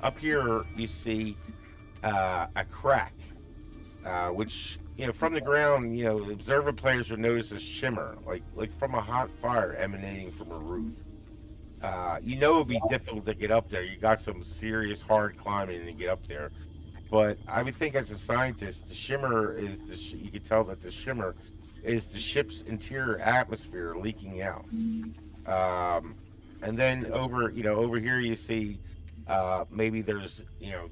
up here. You see a crack, which from the ground, observer players would notice a shimmer, like from a hot fire emanating from a roof. It'd be difficult to get up there. You got some serious hard climbing to get up there. But I would think, as a scientist, the shimmer is you can tell that the shimmer is the ship's interior atmosphere leaking out. Um, and then over here you see maybe there's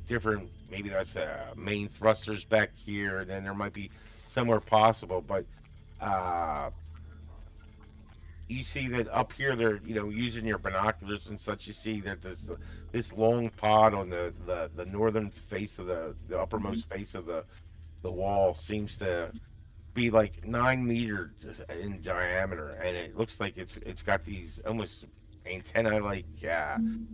different, maybe that's main thrusters back here, and then there might be somewhere possible, but uh, you see that up here they're using your binoculars and such. You see that there's this long pod on the northern face of the uppermost face of the wall seems to be like 9 meters in diameter, and it looks like it's got these almost antenna like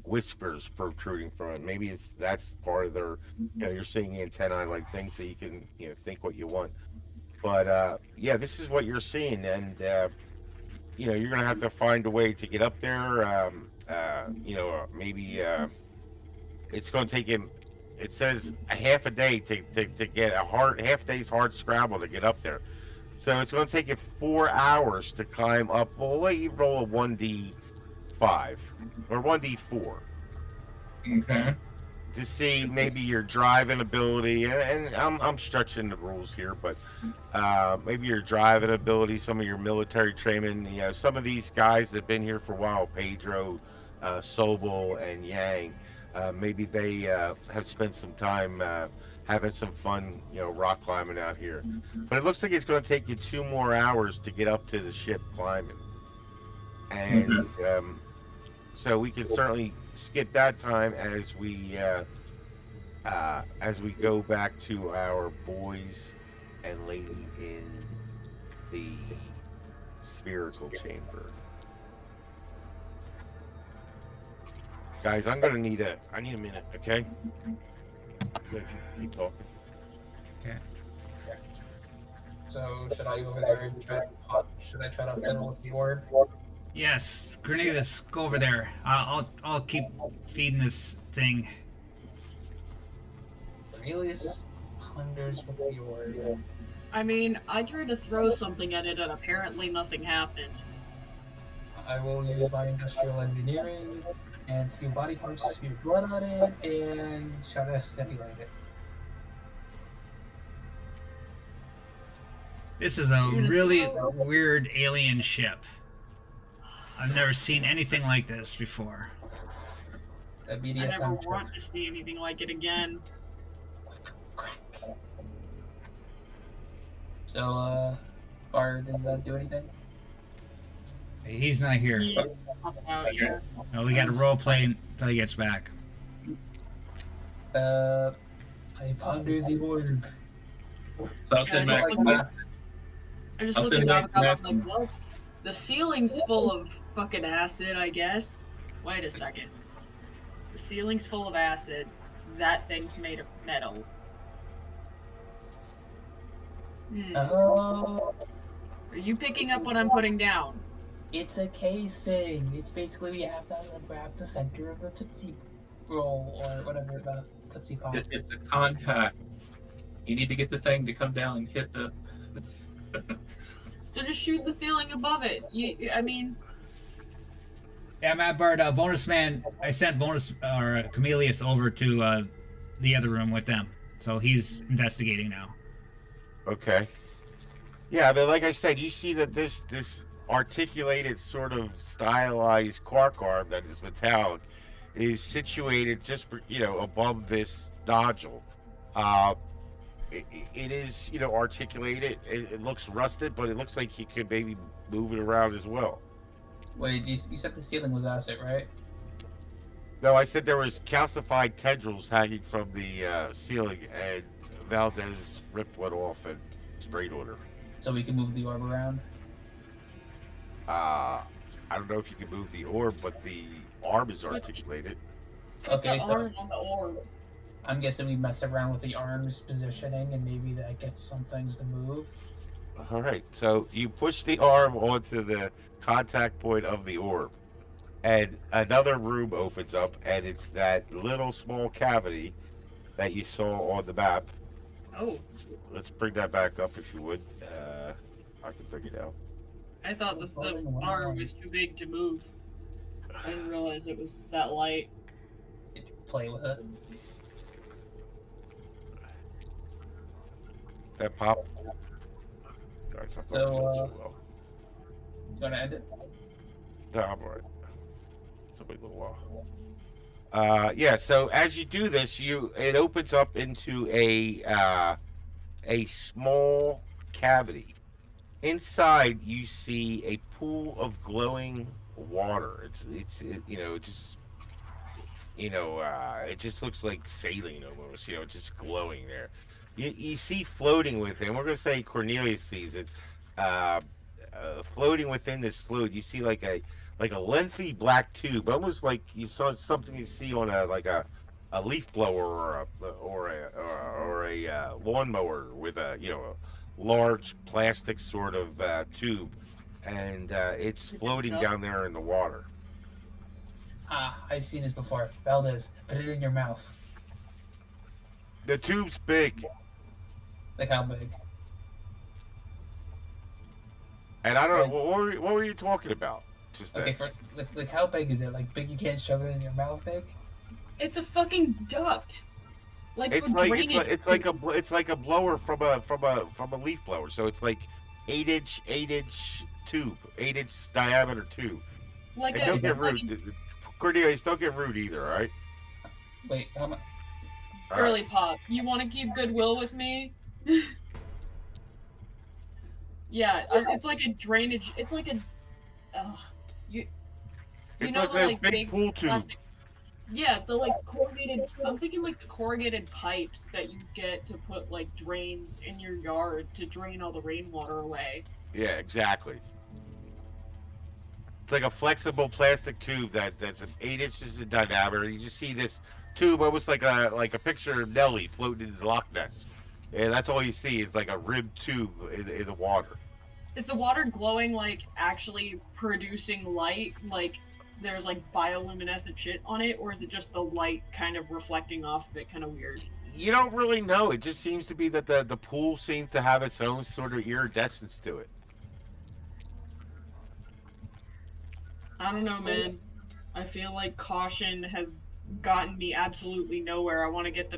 whiskers protruding from it. Maybe that's part of their, you're seeing antenna like things, so you can think what you want. But yeah, this is what you're seeing, and you're gonna have to find a way to get up there. Maybe it's gonna take him. It says a half a day to get a half day's hard scrabble to get up there. So it's going to take you 4 hours to climb up. Well, let you roll a 1d5 or 1d4
Okay.
to see maybe your driving ability. And I'm stretching the rules here, but maybe your driving ability, some of your military training. Some of these guys that have been here for a while, Pedro, Sobel, and Yang, maybe they have spent some time having some fun, rock climbing out here. But it looks like it's going to take you 2 more hours to get up to the ship climbing, and so we can certainly skip that time as we go back to our boys and lady in the spherical chamber. Guys, I need a minute, okay? So if you keep talking.
Okay.
So should I go over there and should I try to fiddle with the orb?
Yes, Grenadus, go over there. I'll keep feeding this thing.
Cornelius ponders with the orb.
I mean, I tried to throw something at it and apparently nothing happened.
I will use my industrial engineering and few body parts to spew blood on it and try to stimulate it.
This is a really weird alien ship. I've never seen anything like this before.
The
I
BDSM
never
trick.
want to see anything like it again.
So, Bard, does that do anything?
He's not here.
He's not out yet.
No, we got to role play until he gets back.
I ponder the orb.
So I'll
Yeah,
send
I
back.
just looked- I just
I'll
looked
send
at
back
that.
to
I'm like, well, the ceiling's full of fucking acid, I guess. Wait a second. The ceiling's full of acid. That thing's made of metal.
Oh,
Are you picking up what I'm putting down?
it's a casing. It's basically we have to grab the center of the Tootsie Roll or whatever the Tootsie Pop.
It's a contact. You need to get the thing to come down and hit the.
So just shoot the ceiling above it. I mean,
Yeah, Matt Bard, Bonus Man, I sent Camelius over to the other room with them. So he's investigating now.
Okay. Yeah, but like I said, you see that articulated, sort of stylized cork arm that is metallic is situated just above this nodule. Uh, it is articulated. It looks rusted, but it looks like he could maybe move it around as well.
Wait, you said the ceiling was acid, right?
No, I said there was calcified tendrils hanging from the ceiling, and Valdez ripped one off and sprayed on her.
So we can move the orb around.
I don't know if you can move the orb, but the arm is articulated.
Put
Okay,
the
so
arm on the orb.
I'm guessing we mess around with the arms positioning, and maybe that gets some things to move.
All right, so you push the arm onto the contact point of the orb, and another room opens up, and it's that little small cavity that you saw on the map.
Oh,
Let's bring that back up if you would. I can bring it out.
I thought the arm was too big to move. I didn't realize it was that light.
Play with it.
That pop. Guys, I thought
So,
it was so low.
You want to end it?
No, I'm alright. It's a big little while. Yeah. So as you do this, it opens up into a small cavity. Inside, you see a pool of glowing water. It just looks like saline almost. It's just glowing there. You see floating within. We're gonna say Cornelius sees it. Uh, Floating within this fluid, you see like a lengthy black tube, almost like you saw something you see on a leaf blower or a lawnmower with a large plastic sort of tube, and it's floating down there in the water.
Ah, I've seen this before. Valdez, put it in your mouth.
The tube's big,
Like how big?
and I don't know what were you talking about just then.
Okay, like how big is it? Like big you can't shove it in your mouth big?
It's a fucking duct. Like
It's
for
like
drainage.
it's like a blower from a leaf blower. So it's like 8-inch tube, 8-inch diameter tube.
Like
And
a
don't get
like
rude, Cornelius. Don't get rude either. All right.
Wait, how much?
a girly pop. You want to keep goodwill with me? Yeah, it's like a drainage. It's like a. You
It's
know
like
the
a
like
big pool tube.
plastic. Yeah, the like corrugated. I'm thinking like the corrugated pipes that you get to put like drains in your yard to drain all the rainwater away.
Yeah, exactly. It's like a flexible plastic tube that's 8 inches in diameter. You just see this tube almost like a picture of Nelly floating in the Loch Ness, and that's all you see is like a ribbed tube in the water.
Is the water glowing like actually producing light? Like there's like bioluminescent shit on it, or is it just the light kind of reflecting off of it, kind of weird?
You don't really know. It just seems to be that the pool seems to have its own sort of iridescence to it.
I don't know, man. I feel like caution has gotten me absolutely nowhere. I want to get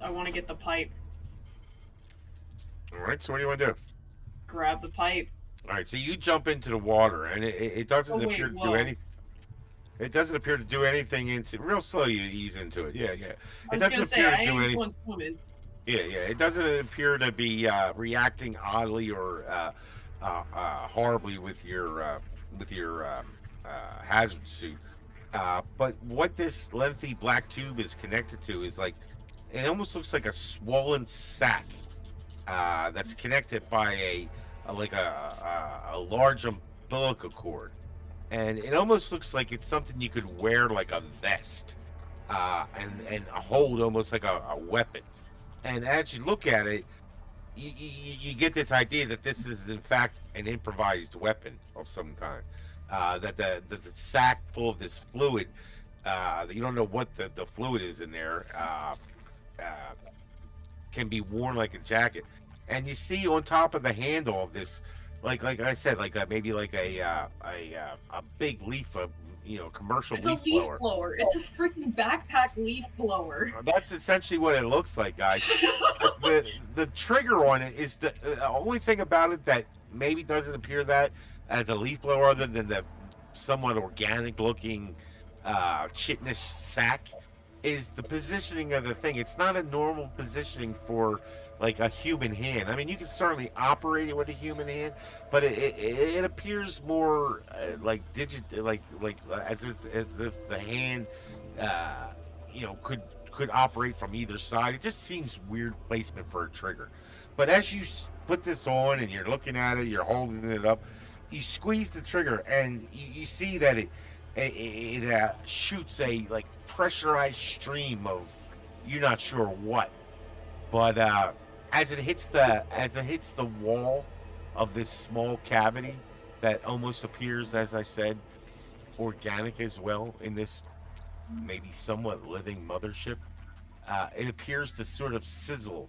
I want to get the pipe.
All right. So what do you want to do?
Grab the pipe.
All right. So you jump into the water, and it doesn't
Oh, wait,
appear to do
whoa.
any. It doesn't appear to do anything into real slow. You ease into it. Yeah, yeah.
I
It
was
doesn't
gonna say
appear
I
to do
ain't
anything.
going swimming.
Yeah, yeah. It doesn't appear to be reacting oddly or horribly with your hazard suit. But what this lengthy black tube is connected to is like it almost looks like a swollen sac that's connected by a large umbilical cord, and it almost looks like it's something you could wear like a vest and hold almost like a weapon. And as you look at it, you get this idea that this is in fact an improvised weapon of some kind. That the sack full of this fluid, you don't know what the fluid is in there, can be worn like a jacket. And you see on top of the handle of this, like I said, maybe like a big leaf, commercial
It's a
leaf
leaf
blower.
blower. It's a freaking backpack leaf blower.
That's essentially what it looks like, guys. The trigger on it is the only thing about it that maybe doesn't appear that as a leaf blower, other than the somewhat organic looking chitinous sack, is the positioning of the thing. It's not a normal positioning for like a human hand. I mean, you can certainly operate it with a human hand, but it appears more like as if the hand, uh, could operate from either side. It just seems weird placement for a trigger. But as you put this on and you're looking at it, you're holding it up, you squeeze the trigger and you see that it shoots a like pressurized stream of you're not sure what, but as it hits the wall of this small cavity that almost appears, as I said, organic as well in this maybe somewhat living mothership. It appears to sort of sizzle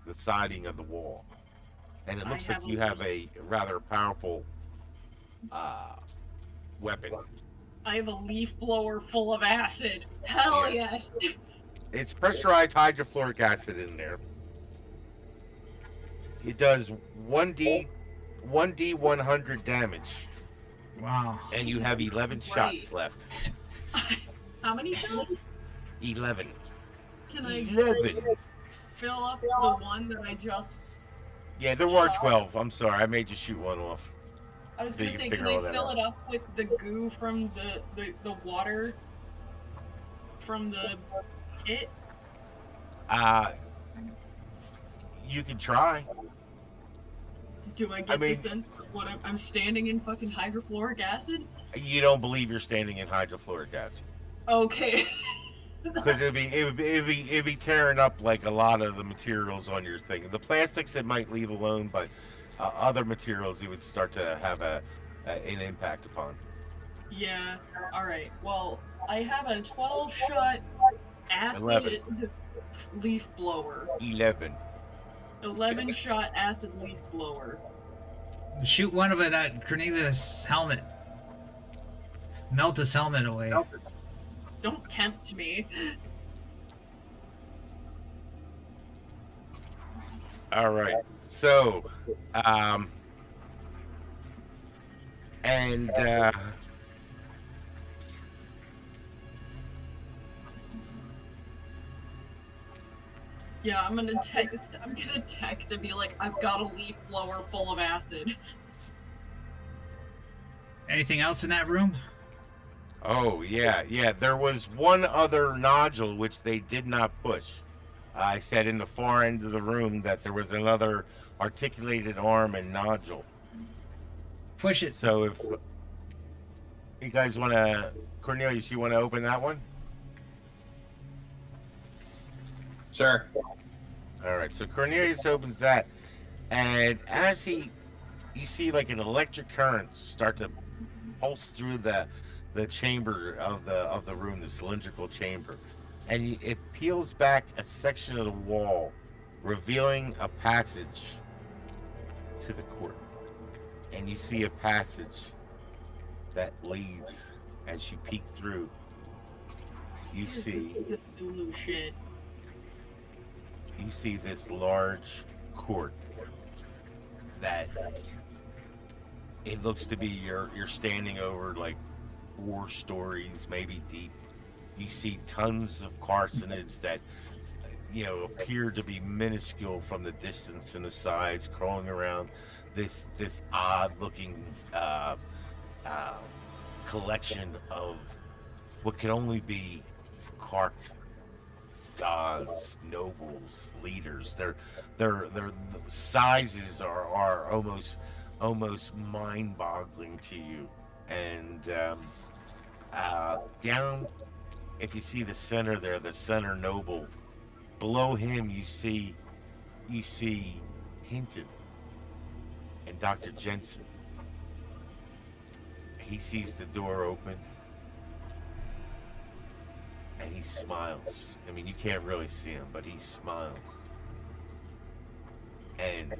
the siding of the wall, and it
I
looks like
have a
you have
leaf.
a rather powerful uh, weapon.
I have a leaf blower full of acid. Hell
Yeah,
yes.
it's pressurized hydrofluoric acid in there. It does 1d 100 damage,
Wow.
and you
Jesus
have 11 shots
Christ.
left.
How many shots?
11.
Can I
11.
fill up the one that I just
Yeah, there were
shot?
12. I'm sorry, I made you shoot one off.
I was
So
gonna
you can
say, can
figure
I
all that
fill
out.
it up with the goo from the water from the pit?
Uh, you can try.
Do I
I
get the
mean,
sense that what I'm standing in fucking hydrofluoric acid?
you don't believe you're standing in hydrofluoric acid.
Okay.
Because it'd be tearing up like a lot of the materials on your thing. The plastics it might leave alone, but other materials it would start to have an impact upon.
Yeah. All right. Well, I have a 12 shot
11.
acid leaf blower.
11.
11 shot acid leaf blower.
Shoot one of it at Cornelius' helmet. Melt his helmet away.
Don't tempt me.
All right. So, um, and
Yeah, I'm gonna text. I'm gonna text and be like, I've got a leaf blower full of acid.
Anything else in that room?
oh yeah, there was one other nodule which they did not push. I said in the far end of the room that there was another articulated arm and nodule.
Push it.
So if you guys want to, Cornelius, you want to open that one?
Sure.
All right. So Cornelius opens that, and you see like an electric current start to pulse through the chamber of the room, the cylindrical chamber, and it peels back a section of the wall, revealing a passage to the court. And you see a passage that leads, as you peek through, you
This is
see
Cthulhu shit.
you see this large court that it looks to be you're standing over like 4 stories maybe deep. You see tons of carcinids that appear to be minuscule from the distance and the sides, crawling around this odd looking uh, collection of what can only be Kark gods, nobles, leaders. Their sizes are almost mind-boggling to you. And down, if you see the center there, the center noble, below him you see Hinton and Dr. Jensen. He sees the door open and he smiles. I mean, you can't really see him, but he smiles. And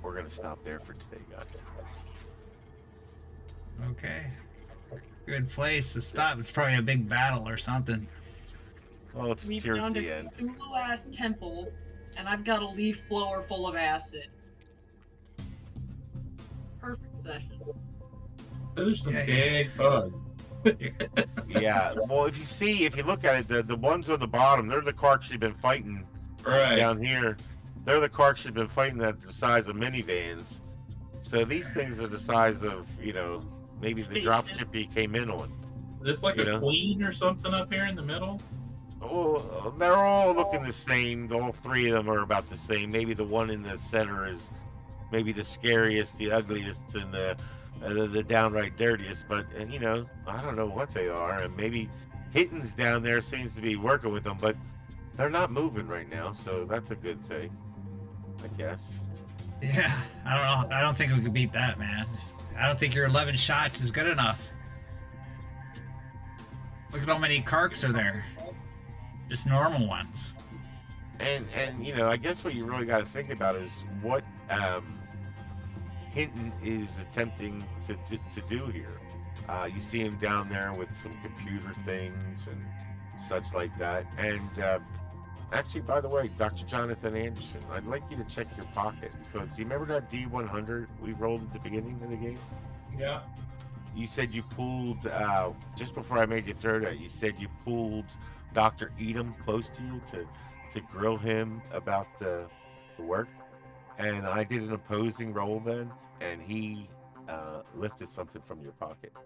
we're gonna stop there for today, guys.
Okay. Good place to stop. It's probably a big battle or something.
Well, it's
We
towards
found
the
a
end.
Cthulhu ass temple, and I've got a leaf blower full of acid. Perfect. possession.
Those are some
Yeah, yeah.
big bugs.
Yeah. Well, if you look at it, the ones on the bottom, they're the Karks you've been fighting
Right.
down here. They're the Karks you've been fighting that are the size of minivans. So these things are the size of, maybe the
Spaceship.
dropship you came in on.
Is this like
You
a
know?
queen or something up here in the middle?
Well, they're all looking the same. All three of them are about the same. Maybe the one in the center is maybe the scariest, the ugliest, and the downright dirtiest. But I don't know what they are. And maybe Hitton's down there seems to be working with them, but they're not moving right now, so that's a good thing, I guess.
Yeah, I don't know. I don't think we could beat that, man. I don't think your 11 shots is good enough. Look at how many Karks are there. Just normal ones.
And I guess what you really got to think about is what Hinton is attempting to do here. You see him down there with some computer things and such like that. And actually, by the way, Dr. Jonathan Anderson, I'd like you to check your pocket because you remember that D100 we rolled at the beginning of the game?
Yeah.
You said you pulled, just before I made you throw that, you said you pulled Dr. Edom close to you to grill him about the work. And I did an opposing roll then, and he lifted something from your pocket.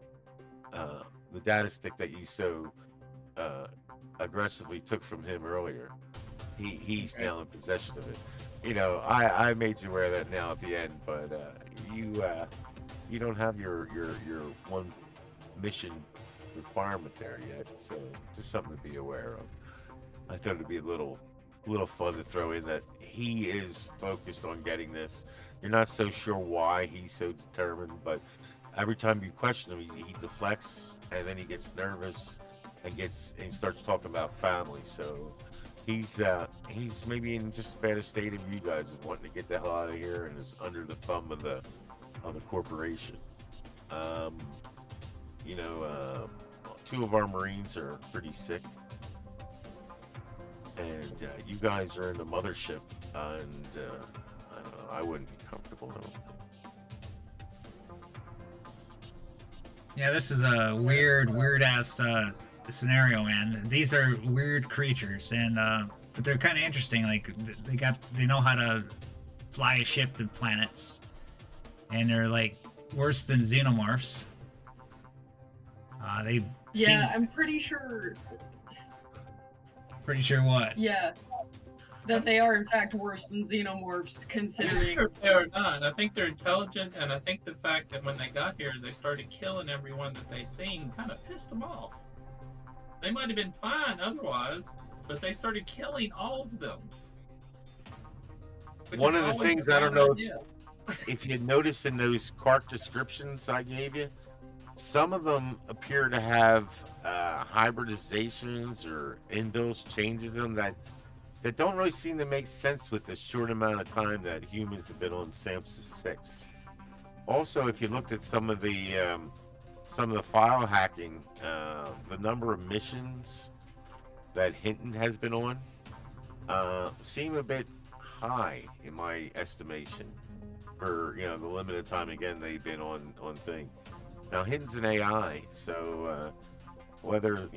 The data stick that you so aggressively took from him earlier. He's
Okay.
now in possession of it. I made you wear that now at the end, but you don't have your one mission requirement there yet, so just something to be aware of. I thought it'd be a little fun to throw in that he is focused on getting this. You're not so sure why he's so determined, but every time you question him, he deflects and then he gets nervous and he starts talking about family. So he's maybe in just as bad a state of you guys of wanting to get the hell out of here and is under the thumb of the corporation. Two of our Marines are pretty sick, and you guys are in the mothership, and I don't know, I wouldn't be comfortable. I don't think.
Yeah, this is a weird ass scenario, man. These are weird creatures, and but they're kind of interesting. Like they know how to fly a ship to planets, and they're like worse than xenomorphs. They
Yeah, I'm pretty sure.
pretty sure what?
Yeah, that they are in fact worse than xenomorphs, considering.
They are not. I think they're intelligent, and I think the fact that when they got here, they started killing everyone that they seen kind of pissed them off. They might have been fine otherwise, but they started killing all of them. Which
One
is
of the
always
things
a
I don't
bad
know
idea.
if you notice in those Kark descriptions I gave you, some of them appear to have hybridizations or inbuilt changes in them that don't really seem to make sense with the short amount of time that humans have been on Samsung 6. Also, if you looked at some of the file hacking, the number of missions that Hinton has been on seem a bit high in my estimation for the limited time again they've been on thing. Now Hinton's an AI, so whether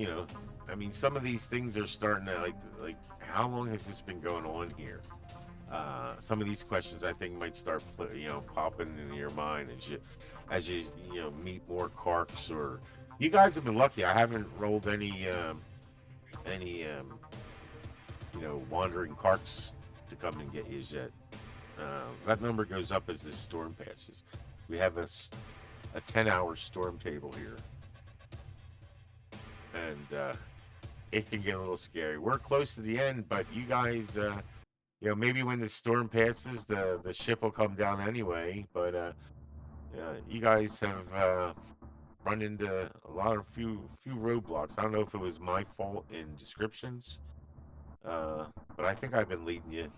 I mean, some of these things are starting to like how long has this been going on here? Some of these questions I think might start popping into your mind as you meet more Karks. Or you guys have been lucky. I haven't rolled any wandering Karks to come and get you yet. That number goes up as this storm passes. We have a 10-hour storm table here, and it can get a little scary. We're close to the end, but you guys, maybe when the storm passes, the ship will come down anyway. But you guys have run into a few roadblocks. I don't know if it was my fault in descriptions, but I think I've been leading you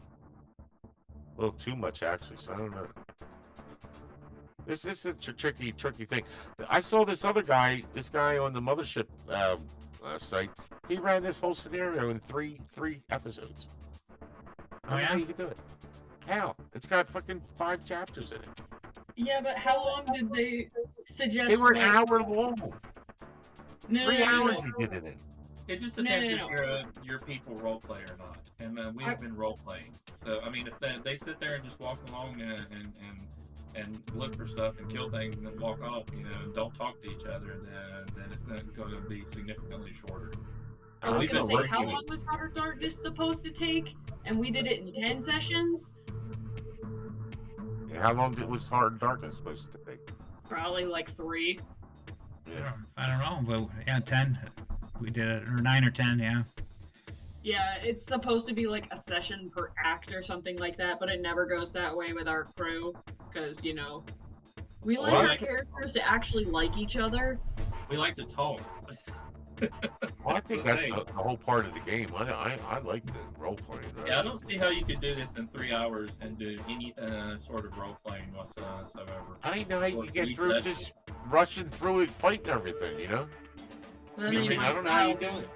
a little too much actually. So I don't know. This is a tricky thing. I saw this guy on the mothership site. He ran this whole scenario in three episodes. I don't know how you could do it. How? It's got fucking 5 chapters in it.
Yeah, but how long did they suggest?
They were an
like,
hour long.
No,
3 hours
no,
he did it in.
It just
no,
depends
no,
if
no.
your people role play or not. And we
I,
have been role playing. So I mean, if they sit there and just walk along and look for stuff and kill things and then walk off, and don't talk to each other, then it's not going to be significantly shorter.
I was
We've
gonna
been
say, how
working.
long was Outer Darkness supposed to take? And we did it in 10 sessions?
How long was Hard Darkness supposed to take?
Probably like 3.
Yeah.
I don't know, but yeah, 10. We did it, or 9 or 10, yeah.
Yeah, it's supposed to be like a session per act or something like that, but it never goes that way with our crew. Because, we like
What?
our characters to actually like each other.
We like to talk.
Well, I think
the
that's
thing.
the whole part of the game. I like the role playing.
Yeah, I don't see how you could do this in 3 hours and do any sort of role playing whatsoever.
I didn't know how you
Or
could get
3
through
sessions.
just rushing through it, fighting everything.
But I
I
mean,
mean,
my
I don't know how you
style-
do it.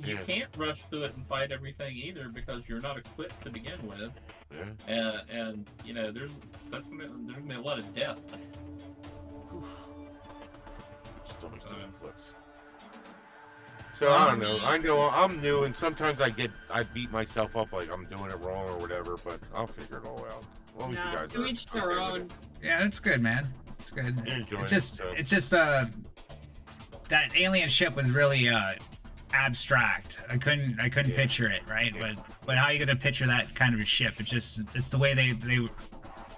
You
Yeah.
can't rush through it and fight everything either because you're not equipped to begin with,
Yeah.
and there's gonna be a lot of death.
Stomach's doing flips. So I don't know. I know I'm new, and sometimes I beat myself up like I'm doing it wrong or whatever. But I'll figure it all out. As long as you
Nah,
guys
to
are
each
okay
their
with
own.
it.
Yeah, it's good, man. It's good.
You're enjoying
It's just,
it, so.
it's just, that alien ship was really abstract. I couldn't
Yeah.
picture it, right?
Yeah.
But how are you gonna picture that kind of a ship? It's the way they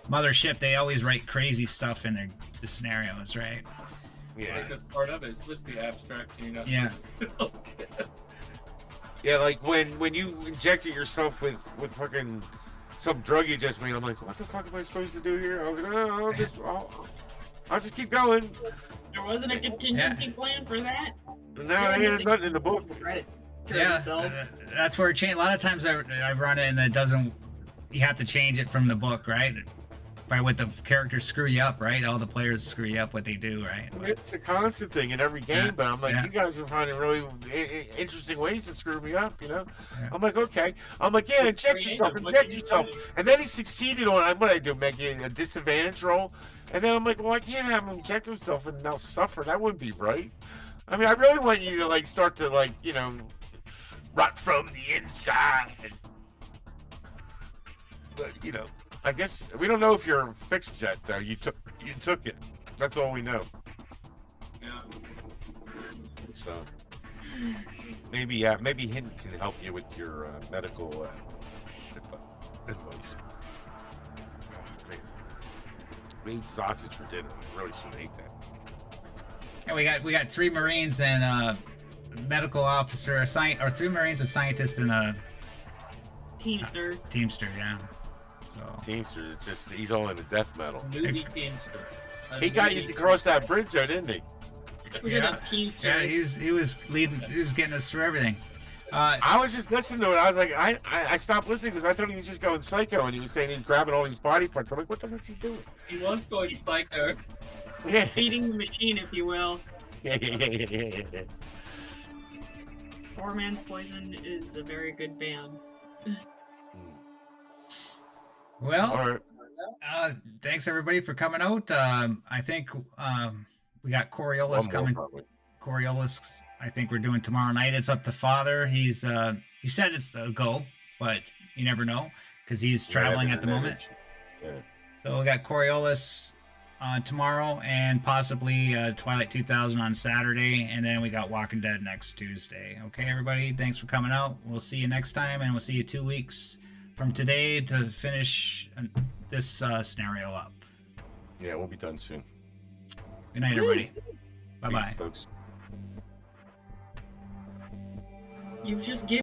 MotherShip. They always write crazy stuff in the scenarios, right?
Yeah.
Like that's part of it. It's supposed to be abstract, and you're not.
Yeah.
supposed to-
Yeah, like when you injected yourself with fucking some drug you just made, I'm like, what the fuck am I supposed to do here? I was like, oh, I'll just keep going.
There wasn't a contingency plan for that.
And now there's nothing in the book.
Credit to
Yeah,
themselves.
that's where it changed. A lot of times I run it and it doesn't. You have to change it from the book, right? By what the characters screw you up, right? All the players screw you up what they do, right?
It's a constant thing in every game,
Yeah,
but I'm like,
yeah.
you guys are finding really interesting ways to screw me up,
Yeah.
I'm like, okay. I'm like, yeah, inject yourself, inject yourself. And then he succeeded on, what I do, making a disadvantage roll. And then I'm like, well, I can't have him inject himself and now suffer. That wouldn't be right. I mean, I really want you to, like, start to, like, rot from the inside. But, I guess we don't know if you're fixed yet, though. You took it. That's all we know.
Yeah.
So maybe Hint can help you with your medical advice. Great. We ate sausage for dinner. We really should have ate that.
And we got 3 Marines and a medical officer, or 3 Marines, a scientist, and a
Teamster.
teamster. Yeah. So
Teamster, it's just he's all into death metal.
Newbie Teamster.
He got used to cross that bridge, though, didn't he?
We got a Teamster.
yeah, he was leading. He was getting us through everything.
I was just listening to it. I was like, I stopped listening because I thought he was just going psycho, and he was saying he's grabbing all these body parts. I'm like, what the heck's he doing?
He was going psycho.
Yeah.
Feeding the machine, if you will.
Yeah.
Poor Man's Poison is a very good band.
Well,
All right.
thanks everybody for coming out. I think we got Coriolis
One more,
coming.
probably.
Coriolis, I think we're doing tomorrow night. It's up to Father. He said it's a go, but you never know because he's traveling at the moment.
Yeah.
So we got Coriolis tomorrow and possibly Twilight 2000 on Saturday, and then we got Walking Dead next Tuesday. Okay, everybody, thanks for coming out. We'll see you next time, and we'll see you 2 weeks from today to finish this scenario up.
Yeah, we'll be done soon.
Good night, everybody. Bye bye.
Peace, folks.
You've just given